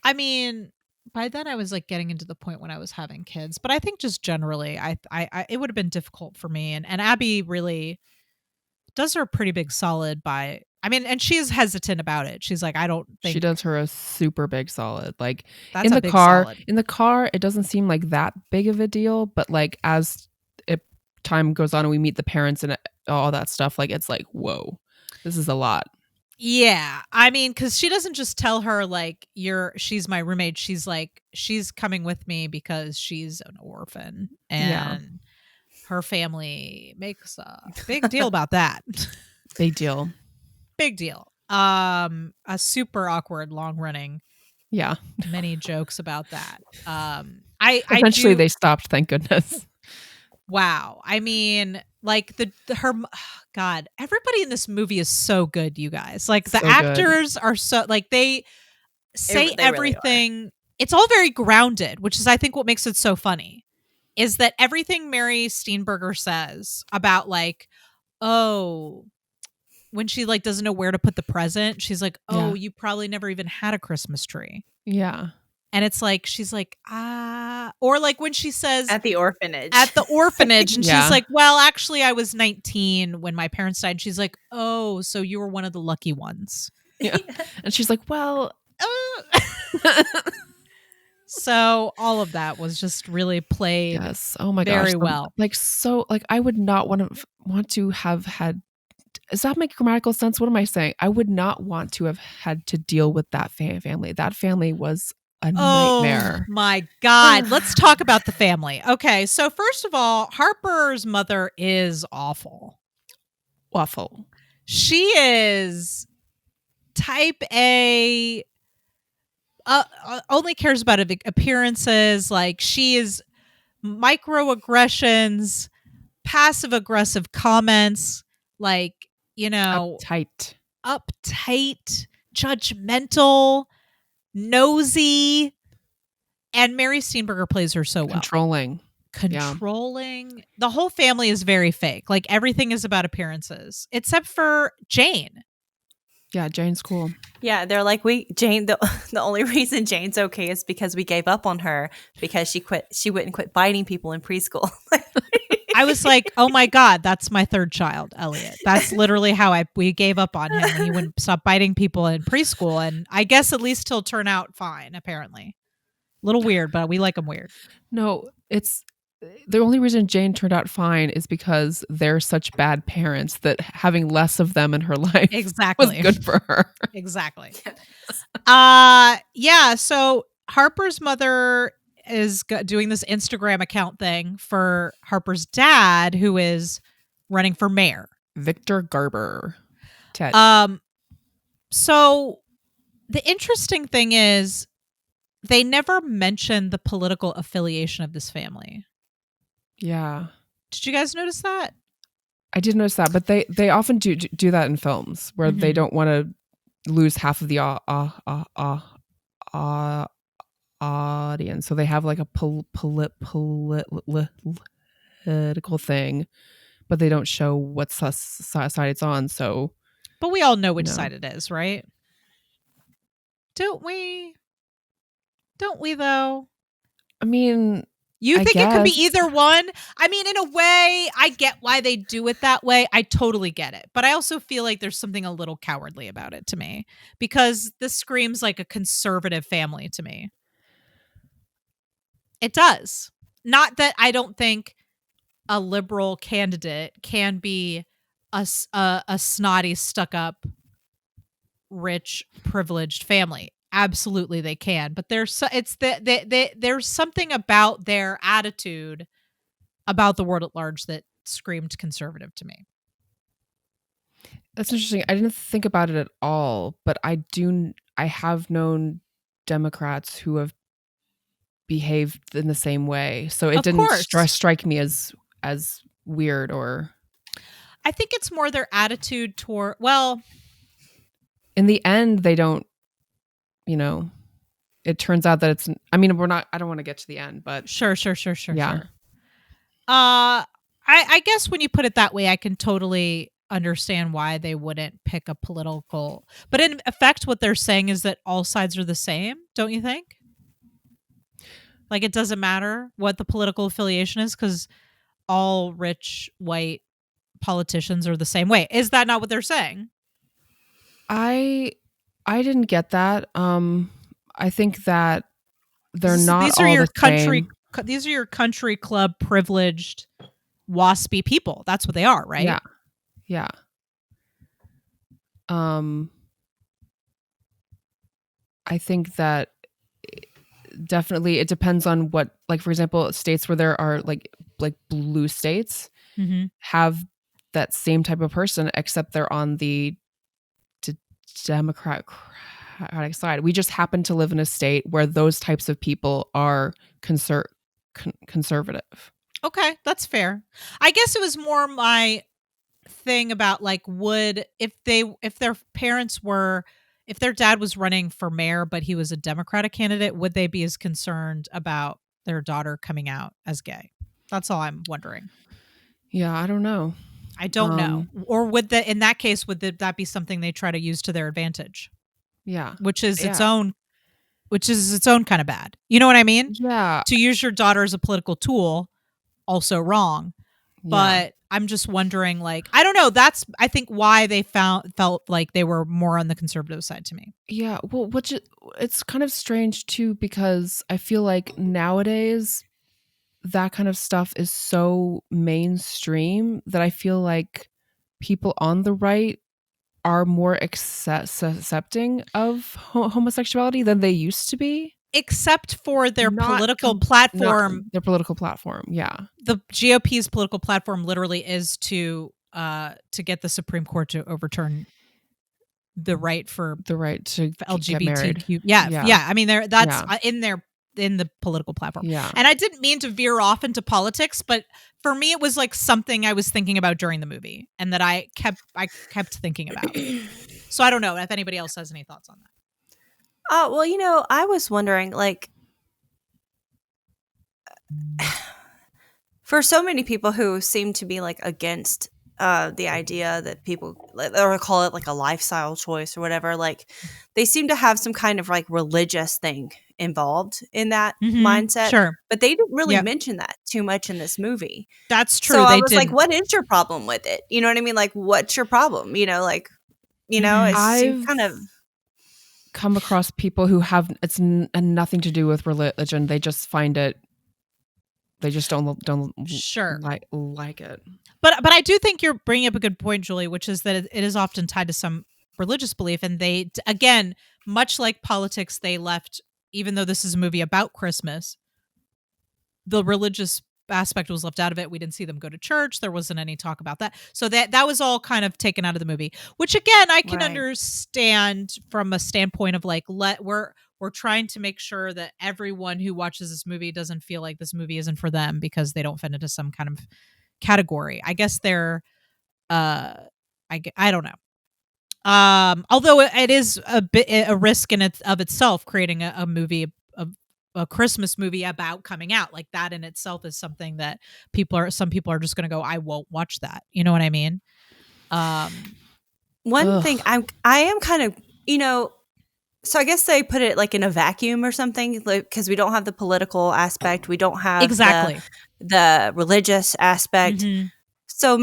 I mean, by then I was like getting into the point when I was having kids, but I think just generally, I it would have been difficult for me. And Abby really does her a pretty big solid and she is hesitant about it. She's like, I don't think She does her a super big solid. Like that's in a the big car, solid. it doesn't seem like that big of a deal. But like as time goes on and we meet the parents and all that stuff, like it's like, whoa, this is a lot. Yeah. I mean, because she doesn't just tell her like she's my roommate. She's like, she's coming with me because she's an orphan and her family makes a big deal about that. Big deal. Big deal. A super awkward, long running. Yeah. Many jokes about that. Eventually they stopped, thank goodness. Wow. I mean, like God, everybody in this movie is so good, you guys. Like the actors are so like they say everything. Really, it's all very grounded, which is I think what makes it so funny. Is that everything Mary Steenburgen says about like, oh, when she like doesn't know where to put the present, she's like, oh, you probably never even had a Christmas tree. Yeah. And it's like, she's like, or like when she says at the orphanage, and she's like, well, actually I was 19 when my parents died. And she's like, oh, so you were one of the lucky ones. Yeah. And she's like, well, so all of that was just really played. Yes. Oh my gosh. Very well. Like, so like I would not want to have had, does that make grammatical sense? What am I saying? I would not want to have had to deal with that family. That family was a nightmare. Oh my God. Let's talk about the family. Okay. So first of all, Harper's mother is awful. Awful. She is type A, only cares about appearances. Like she is microaggressions, passive aggressive comments, like, you know, uptight, judgmental, nosy, and Mary Steenburgen plays her so well. Controlling. Yeah. The whole family is very fake. Like everything is about appearances, except for Jane. Yeah, Jane's cool. Yeah, they're like, Jane, the only reason Jane's okay is because we gave up on her because she wouldn't quit biting people in preschool. I was like, oh my God, that's my third child, Elliot. That's literally how we gave up on him. He wouldn't stop biting people in preschool. And I guess at least he'll turn out fine, apparently. A little weird, but we like him weird. No, it's the only reason Jane turned out fine is because they're such bad parents that having less of them in her life was good for her. Exactly. Yeah. So Harper's mother is doing this Instagram account thing for Harper's dad, who is running for mayor. Victor Garber. Ted. So the interesting thing is they never mention the political affiliation of this family. Yeah. Did you guys notice that? I did notice that, but they often do that in films where they don't want to lose half of the audience. So they have like a political thing, but they don't show what side it's on. So, but we all know which side it is, right? Don't we? Don't we though? I mean, You I think it could be guess. either one? I mean, in a way, I get why they do it that way. I totally get it. But I also feel like there's something a little cowardly about it to me because this screams like a conservative family to me. It does. Not that I don't think a liberal candidate can be a snotty, stuck-up, rich, privileged family. Absolutely, they can. But there's something about their attitude about the world at large that screamed conservative to me. That's interesting. I didn't think about it at all, but I have known Democrats who have behaved in the same way. So it Of didn't course. strike me as weird or. I think it's more their attitude toward, well, In the end, they don't, it turns out that it's, I mean, I don't want to get to the end, but. sure. Yeah. Sure. I guess when you put it that way, I can totally understand why they wouldn't pick a political. But in effect, what they're saying is that all sides are the same, don't you think? Like it doesn't matter what the political affiliation is because all rich white politicians are the same way. Is that not what they're saying? I didn't get that. I think that they're not These are all your the country. same. These are your country club privileged, waspy people. That's what they are, right? Yeah. I think that definitely it depends on what, like for example, states where there are like blue states Mm-hmm. have that same type of person, except they're on the Democratic side. We just happen to live in a state where those types of people are conservative. Okay, that's fair. I guess it was more my thing about like if their dad was running for mayor but he was a Democratic candidate, would they be as concerned about their daughter coming out as gay? That's all I'm wondering. Yeah, I don't know. I don't know. Or in that case, would that be something they try to use to their advantage? Yeah. Which is its own kind of bad. You know what I mean? Yeah. To use your daughter as a political tool, also wrong. But I'm just wondering, like, I don't know. That's, I think, why they felt like they were more on the conservative side to me. Yeah. Well, it's kind of strange too, because I feel like nowadays that kind of stuff is so mainstream that I feel like people on the right are more accepting of homosexuality than they used to be. Except for their political platform. Their political platform, yeah. The GOP's political platform literally is to get the Supreme Court to overturn the right to LGBTQ. Yeah. I mean, in the political platform. Yeah. And I didn't mean to veer off into politics, but for me, it was like something I was thinking about during the movie, and that I kept thinking about. So I don't know if anybody else has any thoughts on that. Well, I was wondering, like, for so many people who seem to be like against the idea that people, or call it like a lifestyle choice or whatever, like they seem to have some kind of like religious thing involved in that mindset. Sure. But they didn't really mention that too much in this movie. That's true. So I was like, what is your problem with it? You know what I mean? Like, what's your problem? It's kind of come across people who have nothing to do with religion. They just find it. They just don't sure like it. But I do think you're bringing up a good point, Julie, which is that it is often tied to some religious belief, and they, again, much like politics, they left. Even though this is a movie about Christmas, the religious aspect was left out of it. We didn't see them go to church. There wasn't any talk about that. So that was all kind of taken out of the movie, which again, I can understand from a standpoint of like, we're trying to make sure that everyone who watches this movie doesn't feel like this movie isn't for them because they don't fit into some kind of category. I guess they're, I don't know. Although it is a risk in itself, creating a movie, a Christmas movie about coming out, like that in itself is something that some people are just going to go, I won't watch that. You know what I mean? One thing I am kind of, So I guess they put it like in a vacuum or something, because we don't have the political aspect, we don't have Exactly. the religious aspect. Mhm. So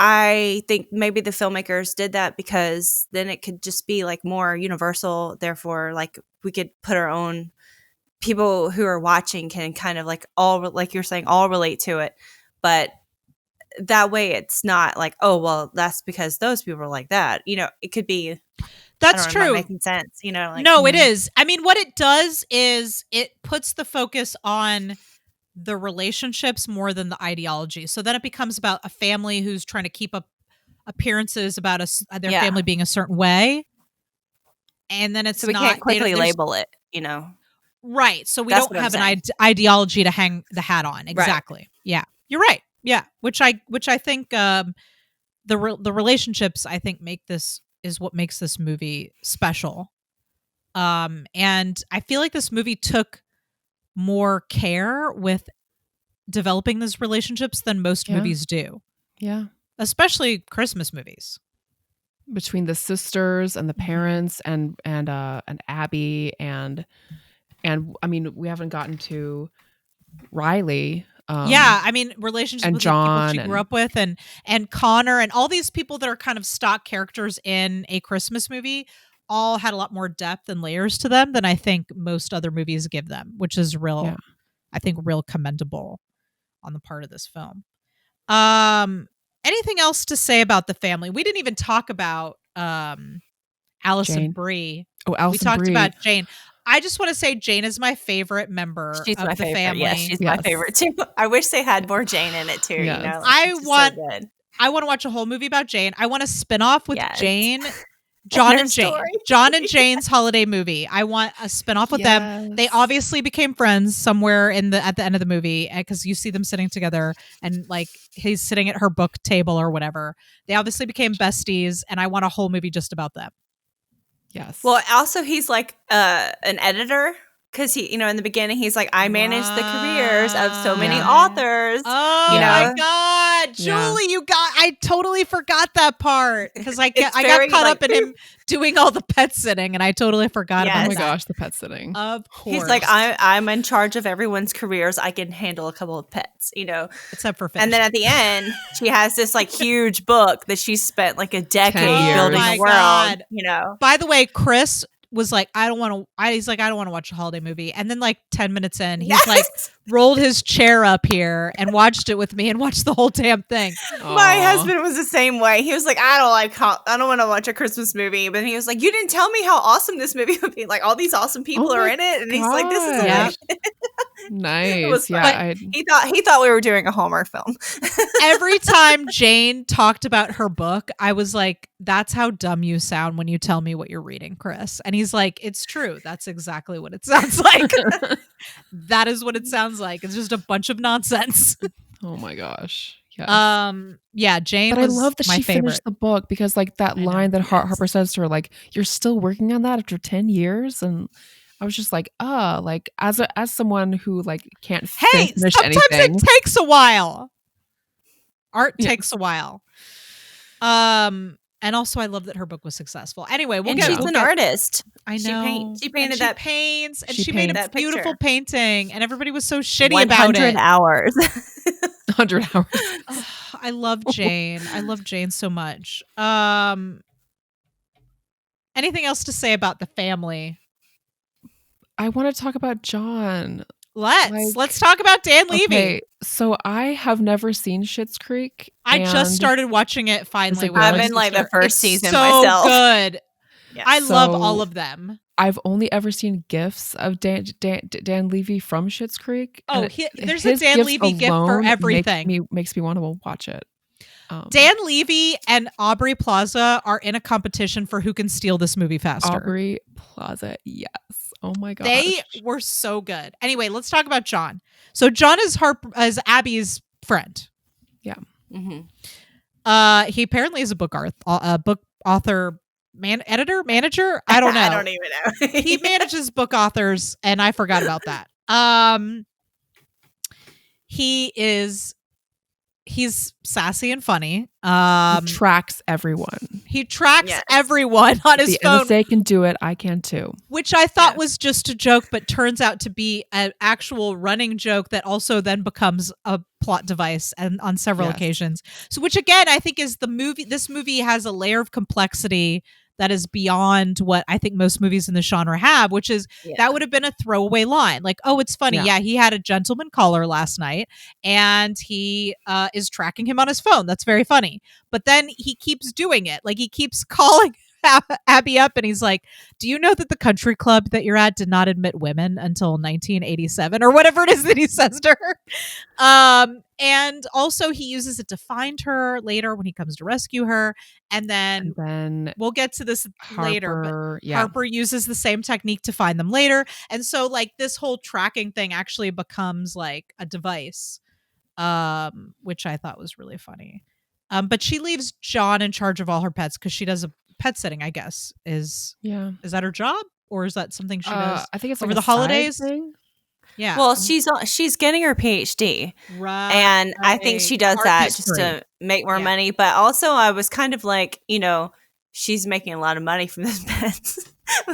I think maybe the filmmakers did that because then it could just be like more universal. Therefore, like we could put our own people who are watching can kind of like all, like you're saying, all relate to it. But that way it's not like, oh, well, that's because those people are like that. It could be. That's I don't know, am I true. making sense? Like, No, it is. I mean, what it does is it puts the focus on the relationships more than the ideology. So then it becomes about a family who's trying to keep up appearances about their family being a certain way. And then it's so we can't quickly label it, Right. So we That's don't what I'm have an saying. ideology to hang the hat on. Exactly. Right. Yeah. You're right. Yeah. Which I think the relationships I think is what makes this movie special. And I feel like this movie took more care with developing these relationships than most movies do. Yeah. Especially Christmas movies. Between the sisters and the parents and Abby and I mean, we haven't gotten to Riley. I mean, relationships and with John the people she grew up with and Connor and all these people that are kind of stock characters in a Christmas movie all had a lot more depth and layers to them than I think most other movies give them, which is real commendable on the part of this film. Anything else to say about the family? We didn't even talk about Allison Brie. Oh, Allison We talked Brie. about Jane. I just want to say Jane is my favorite member of the family. Yeah, she's my favorite too. I wish they had more Jane in it too. Yes. I want to watch a whole movie about Jane. I want a spin-off with Jane. John and Jane's holiday movie. I want a spinoff with them. They obviously became friends somewhere at the end of the movie because you see them sitting together and like he's sitting at her book table or whatever. They obviously became besties, and I want a whole movie just about them. Yes. Well, also he's like an editor because he, in the beginning he's like, I manage the careers of so many authors. Oh my God, Julie, I totally forgot that part because I got caught up in him doing all the pet sitting, and I totally forgot about that. Oh my gosh, the pet sitting. Of course, he's like, I'm in charge of everyone's careers. I can handle a couple of pets, except for Fish. And then at the end, she has this like huge book that she spent like a decade building the world. By the way, Chris was like, I don't want to watch a holiday movie. And then like 10 minutes in, he's like rolled his chair up here and watched it with me and watched the whole damn thing. My husband was the same way. He was like, I don't want to watch a Christmas movie. But he was like, you didn't tell me how awesome this movie would be. Like all these awesome people are in it. And he's like, this is amazing. Nice. He thought we were doing a Hallmark film. Every time Jane talked about her book, I was like, that's how dumb you sound when you tell me what you're reading, Chris. And he's like, it's true. That's exactly what it sounds like. That is what it sounds like. It's just a bunch of nonsense. Oh my gosh. Yes. Jane. But I love that she favorite. finished the book because like that line that Harper says to her, like, you're still working on that after 10 years. And I was just like, like as someone who like can't finish sometimes anything. It takes a while. Art takes a while. And also I love that her book was successful. Anyway, she's an artist. I know. She painted that. Paints and she made a beautiful painting, and everybody was so shitty 100 about it. 100 hours. 100 hours. Oh, I love Jane. I love Jane so much. Anything else to say about the family? I want to talk about John. Let's talk about Dan Levy. Okay, so I have never seen Schitt's Creek. I just started watching it finally. I've been like the first season so myself. Good. Yes. I love all of them. I've only ever seen gifs of Dan Levy from Schitt's Creek. Oh, there's a Dan Levy gift for everything. Makes me want to watch it. Dan Levy and Aubrey Plaza are in a competition for who can steal this movie faster. Aubrey Plaza, yes. Oh my gosh. They were so good. Anyway, let's talk about John. So John is Abby's friend. Yeah. Mm-hmm. He apparently is a book author, manager. I don't know. I don't even know. He manages book authors, and I forgot about that. He he's sassy and funny. He tracks everyone. He tracks Yes. everyone on his The phone, NSA can do it. I can too. which I thought Yes. was just a joke, but turns out to be an actual running joke that also then becomes a plot device and on several Yes. occasions. So, which again, I think is the movie. This movie has a layer of complexity that is beyond what I think most movies in the genre have, which is that would have been a throwaway line. Like, oh, it's funny. Yeah. Yeah, he had a gentleman caller last night and he is tracking him on his phone. That's very funny. But then he keeps doing it. Like, he keeps calling Abby up and he's like, do you know that the country club that you're at did not admit women until 1987 or whatever it is that he says to her? And also he uses it to find her later when he comes to rescue her. And then we'll get to this later, but Harper uses the same technique to find them later. And so like this whole tracking thing actually becomes like a device, which I thought was really funny. But she leaves John in charge of all her pets because she does a pet sitting, I guess. Is that her job? Or is that something she does I think it's over like the a side holidays? thing. Yeah. Well, she's getting her PhD, right. and I think she does Art that history. just to make more Yeah. money. But also, I was kind of like, she's making a lot of money from this pets.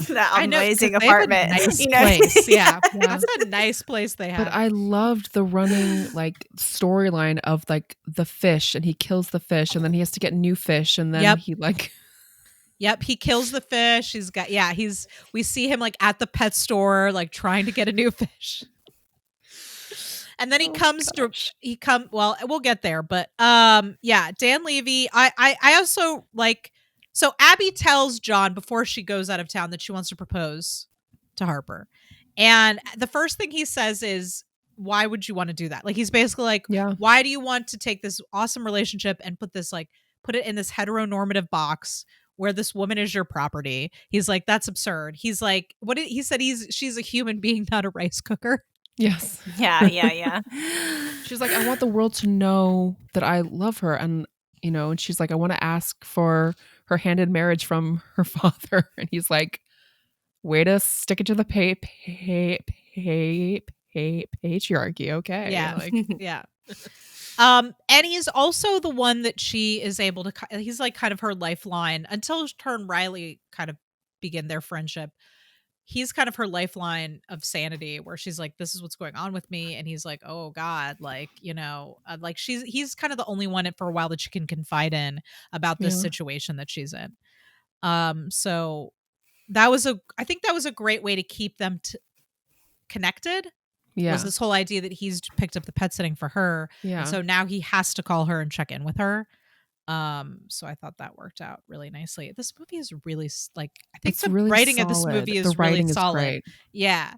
That I know, 'cause amazing they have a apartment. nice place. Yeah. That's a nice place they have. But I loved the running like storyline of like the fish, and he kills the fish, and then he has to get new fish, and then he like. Yep, he kills the fish. We see him like at the pet store, like trying to get a new fish. And then we'll get there, but Dan Levy, I also like, so Abby tells John before she goes out of town that she wants to propose to Harper. And the first thing he says is, why would you want to do that? Like, he's basically like, why do you want to take this awesome relationship and put it in this heteronormative box where this woman is your property? He's like, that's absurd. He's like, he said she's a human being, not a rice cooker. Yes. Yeah. She's like, I want the world to know that I love her. And, and she's like, I want to ask for her hand in marriage from her father. And he's like, way to stick it to the patriarchy. Okay. Yeah. Yeah. And he's also the one that she is able to, he's like kind of her lifeline until her and Riley kind of begin their friendship. He's kind of her lifeline of sanity, where she's like, this is what's going on with me. And he's like, oh God, like, like he's kind of the only one for a while that she can confide in about this situation that she's in. So I think that was a great way to keep them connected. Yeah. Was this whole idea that he's picked up the pet sitting for her. Yeah. And so now he has to call her and check in with her. So I thought that worked out really nicely. This movie is really I think the really writing solid. of this movie is the writing really solid. Is great. Yeah.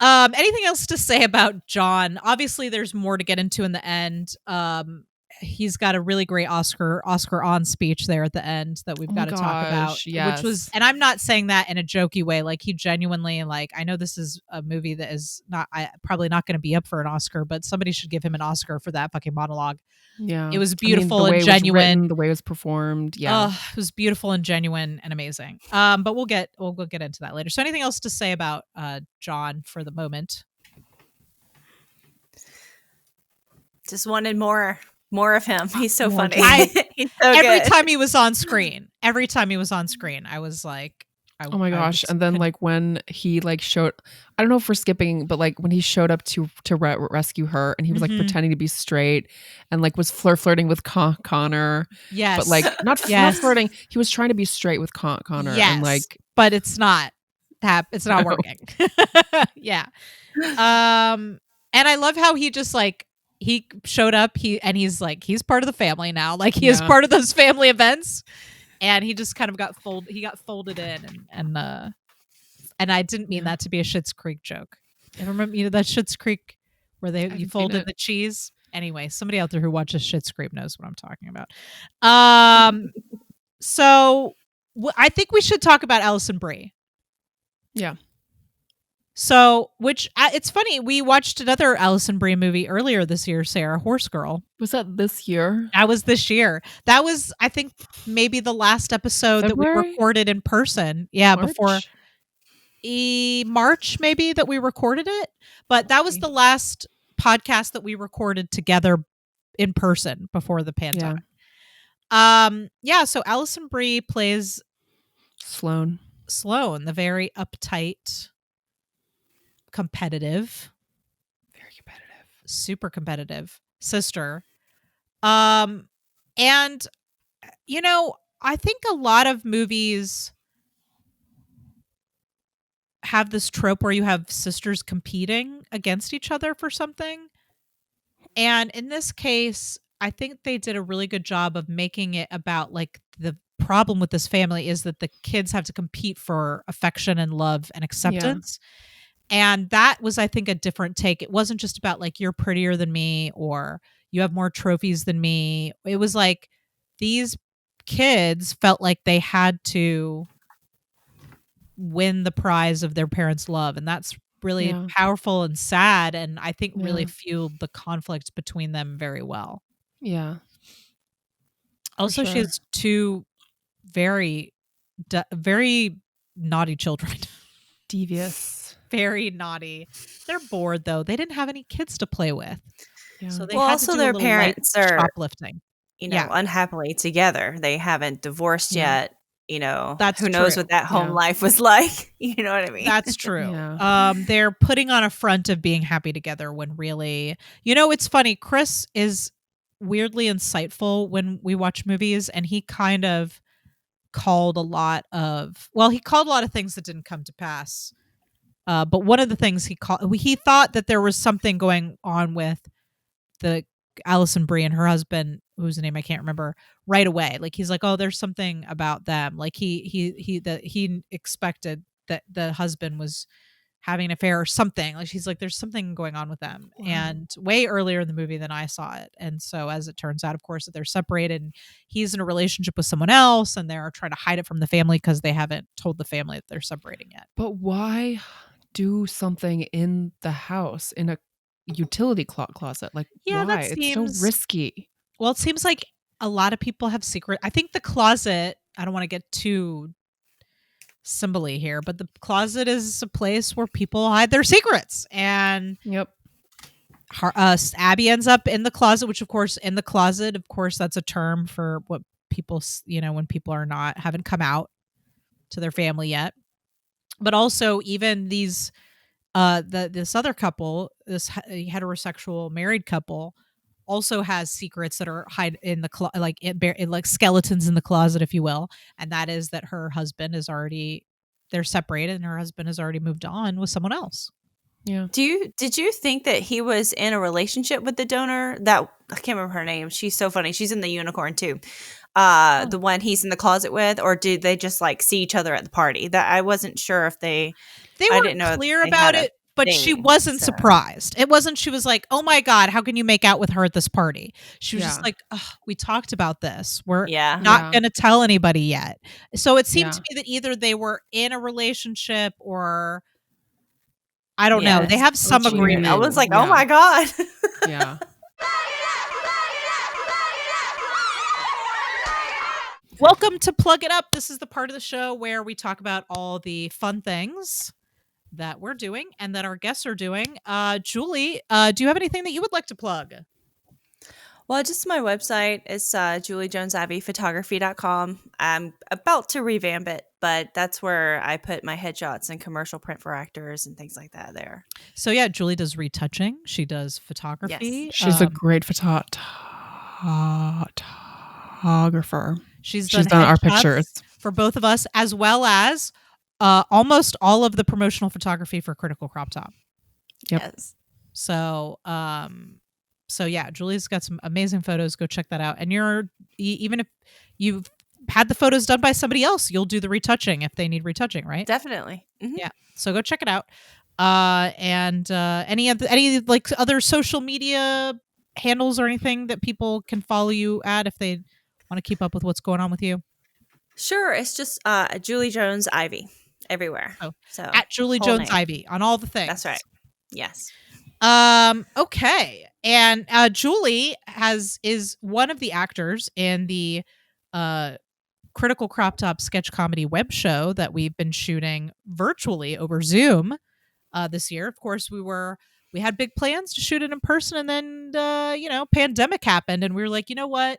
Anything else to say about John? Obviously, there's more to get into in the end. He's got a really great Oscar on speech there at the end that we've got to talk about. Yes. Which was, and I'm not saying that in a jokey way. Like, he genuinely, like, I know this is a movie that is probably not going to be up for an Oscar, but somebody should give him an Oscar for that fucking monologue. Yeah, it was beautiful and genuine. The way it was performed, it was beautiful and genuine and amazing. But we'll get into that later. So, anything else to say about John for the moment? Just wanted more of him. He's so funny. He's so every good. time he was on screen, I was like, oh my gosh. And then like when he like showed, I don't know if we're skipping, but like when he showed up to rescue her, and he was like pretending to be straight and like was flirting with Connor. Yes. But like not flirting. He was trying to be straight with Connor. Yes. And like, but it's not working. Yeah. And I love how he just like, he showed up, he's like, he's part of the family now. Like, he is part of those family events. And he just kind of got folded in, and I didn't mean that to be a Schitt's Creek joke. I remember, that Schitt's Creek where you folded the cheese. Anyway, somebody out there who watches Schitt's Creek knows what I'm talking about. So I think we should talk about Alison Brie. Yeah. So, it's funny, we watched another Alison Brie movie earlier this year, Sarah, Horse Girl. Was that this year? That was this year. That was, I think, maybe the last episode February? that we recorded in person. Yeah, March? before March, maybe, that we recorded it. But that was the last podcast that we recorded together in person before the pandemic. So Alison Brie plays Sloane, the very uptight, competitive, very competitive, super competitive sister. And I think a lot of movies have this trope where you have sisters competing against each other for something. And in this case, I think they did a really good job of making it about like the problem with this family is that the kids have to compete for affection and love and acceptance. And that was, I think, a different take. It wasn't just about like, you're prettier than me or you have more trophies than me. It was like these kids felt like they had to win the prize of their parents' love. And that's really powerful and sad. And I think really fueled the conflict between them very well. Yeah. Also, she has two very, very naughty children. Devious. Very naughty. They're bored though. They didn't have any kids to play with. Yeah. So they Well, had also to do their a little parents light are, shoplifting. unhappily together. They haven't divorced yet. That's who knows true. what that home life was like. You know what I mean? That's true. They're putting on a front of being happy together when really, it's funny. Chris is weirdly insightful when we watch movies, and he kind of called a lot of things that didn't come to pass. But one of the things he thought that there was something going on with the Alison Brie and her husband, whose name I can't remember, right away. Like he's like, oh, there's something about them. Like he expected that the husband was having an affair or something. Like he's like, there's something going on with them. Wow. And way earlier in the movie than I saw it. And so as it turns out, of course, that they're separated and he's in a relationship with someone else and they're trying to hide it from the family because they haven't told the family that they're separating yet. But why do something in the house in a utility closet? Like, why? It's so risky. Well, it seems like a lot of people have secret. I think the closet, I don't want to get too symbol-y here, but the closet is a place where people hide their secrets. And Abby ends up in the closet, which of course, in the closet, of course, that's a term for what people, when people haven't come out to their family yet. But also even these, this other couple, this heterosexual married couple, also has secrets that are hide in the like skeletons in the closet, if you will, and that is that her husband is already, they're separated, and her husband has already moved on with someone else. Yeah. Did you think that he was in a relationship with the donor? That I can't remember her name. She's so funny. She's in The Unicorn too. The one he's in the closet with, or did they just like see each other at the party? That I wasn't sure if they weren't clear about it. But she wasn't surprised. It wasn't, she was like, oh my God, how can you make out with her at this party? She was just like, we talked about this. We're not going to tell anybody yet. So it seemed to me that either they were in a relationship or I don't know. They have some agreement. I was like, oh my God. Yeah. Welcome to Plug It Up. This is the part of the show where we talk about all the fun things that we're doing and that our guests are doing. Julie, do you have anything that you would like to plug? Well, just my website is juliejonesiveyphotography.com. I'm about to revamp it, but that's where I put my headshots and commercial print for actors and things like that there. So yeah, Julie does retouching. She does photography. Yes. She's a great photographer. She's done our pictures for both of us, as well as almost all of the promotional photography for Critical Crop Top. Yep. Yes. So, yeah, Julie's got some amazing photos. Go check that out. And even if you've had the photos done by somebody else, you'll do the retouching if they need retouching, right? Definitely. Mm-hmm. Yeah. So go check it out. And any like other social media handles or anything that people can follow you at if they want to keep up with what's going on with you? Sure. It's just Julie Jones Ivey everywhere. Oh, so at Julie Jones Ivey on all the things. That's right. Yes. Okay. And Julie is one of the actors in the Critical Crop Top sketch comedy web show that we've been shooting virtually over Zoom this year. Of course, we were we had big plans to shoot it in person, and then pandemic happened, and we were like, you know what?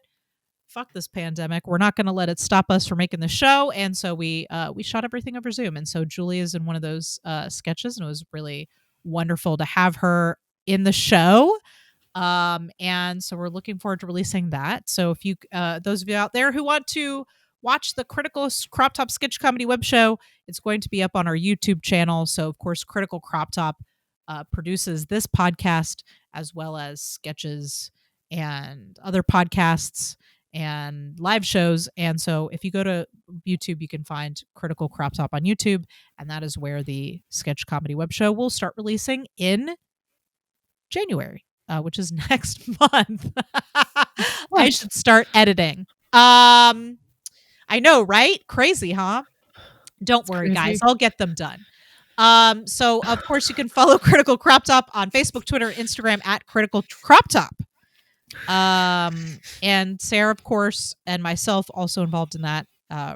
Fuck this pandemic. We're not going to let it stop us from making the show. And so we shot everything over Zoom. And so Julie is in one of those sketches, and it was really wonderful to have her in the show. And so we're looking forward to releasing that. So if you, those of you out there who want to watch the Critical Crop Top Sketch Comedy web show, it's going to be up on our YouTube channel. So of course, Critical Crop Top produces this podcast as well as sketches and other podcasts and live shows. And so if you go to YouTube, you can find Critical Crop Top on YouTube, and that is where the sketch comedy web show will start releasing in January, which is next month. I should start editing. I know, right? Crazy, huh? Don't worry, guys. I'll get them done. So of course you can follow Critical Crop Top on Facebook, Twitter, Instagram at Critical Crop Top. And Sarah, of course, and myself also involved in that,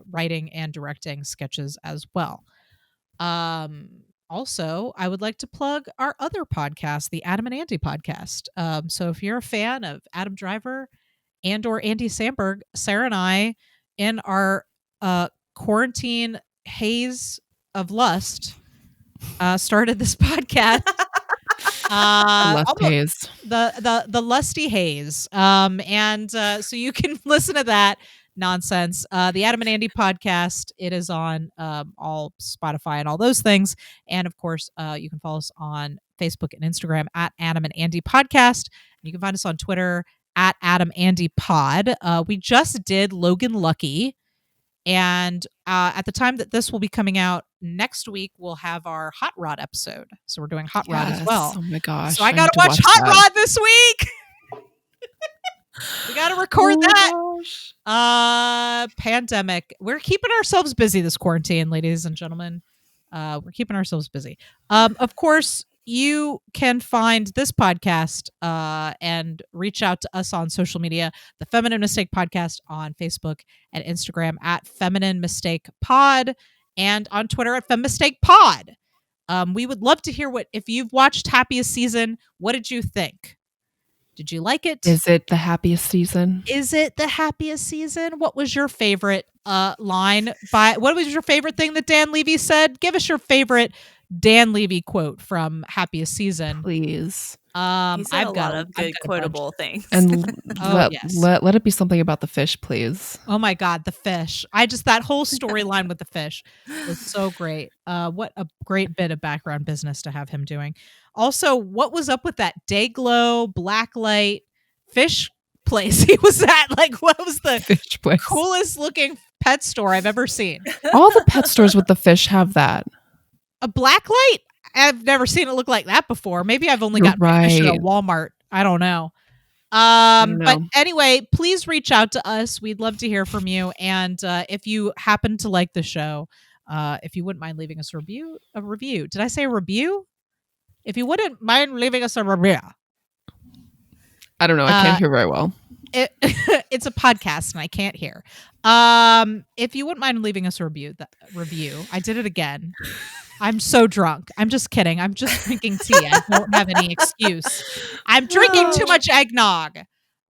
writing and directing sketches as well. Also, I would like to plug our other podcast, the Adam and Andy podcast. So if you're a fan of Adam Driver and or Andy Samberg, Sarah and I, in our quarantine haze of lust, started this podcast. The lusty haze. So you can listen to that nonsense. The Adam and Andy podcast, it is on all Spotify and all those things. And of course, you can follow us on Facebook and Instagram at Adam and Andy podcast. You can find us on Twitter at Adam Andy Pod. We just did Logan Lucky. And at the time that this will be coming out next week, we'll have our Hot Rod episode. So we're doing Hot Rod as well. Oh my gosh. So I got to watch Hot Rod this week. We got to record that. Pandemic. We're keeping ourselves busy this quarantine, ladies and gentlemen. We're keeping ourselves busy. Of course, you can find this podcast and reach out to us on social media, the Feminine Mistake Podcast on Facebook and Instagram at Feminine Mistake Pod, and on Twitter at Femmistake Pod. We would love to hear if you've watched Happiest season, what did you think? Did you like it? Is it the happiest season? Is it the happiest season? What was your favorite line? What was your favorite thing that Dan Levy said? Give us your favorite Dan Levy quote from Happiest season, please. He's got a lot of good quotable things. And let it be something about the fish, please. Oh my God, the fish. That whole storyline with the fish was so great. What a great bit of background business to have him doing. Also, what was up with that Dayglow Blacklight fish place he was at? Like, what was the fish place? Coolest looking pet store I've ever seen? All the pet stores with the fish have that. A Blacklight? I've never seen it look like that before. Maybe I've only got fish at Walmart. I don't know. But anyway, please reach out to us. We'd love to hear from you. And if you happen to like the show, if you wouldn't mind leaving us a review. Did I say a review? If you wouldn't mind leaving us a review. I don't know. I can't hear very well. It's a podcast and I can't hear. If you wouldn't mind leaving us a review. I did it again. I'm so drunk. I'm just kidding. I'm just drinking tea. I don't have any excuse. I'm drinking too much eggnog.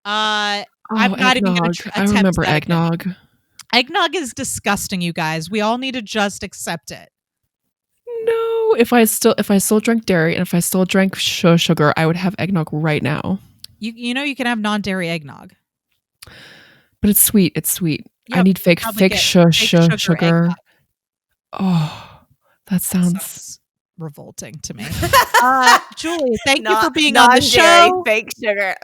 I'm not even going to I remember eggnog. Again. Eggnog is disgusting, you guys. We all need to just accept it. No, if I still drank dairy and if I still drank sugar, I would have eggnog right now. You know you can have non-dairy eggnog. But it's sweet. It's sweet. Yep, I need fake sugar. Eggnog. Oh. That sounds revolting to me. Julie, thank you for being on the show. Fake sugar.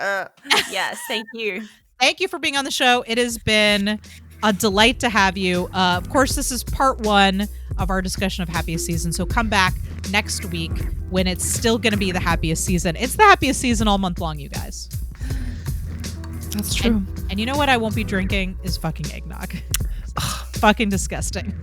Yes, thank you. Thank you for being on the show. It has been a delight to have you. Of course, this is part 1 of our discussion of Happiest season. So come back next week when it's still going to be the happiest season. It's the happiest season all month long, you guys. That's true. And you know what I won't be drinking is fucking eggnog. Fucking disgusting.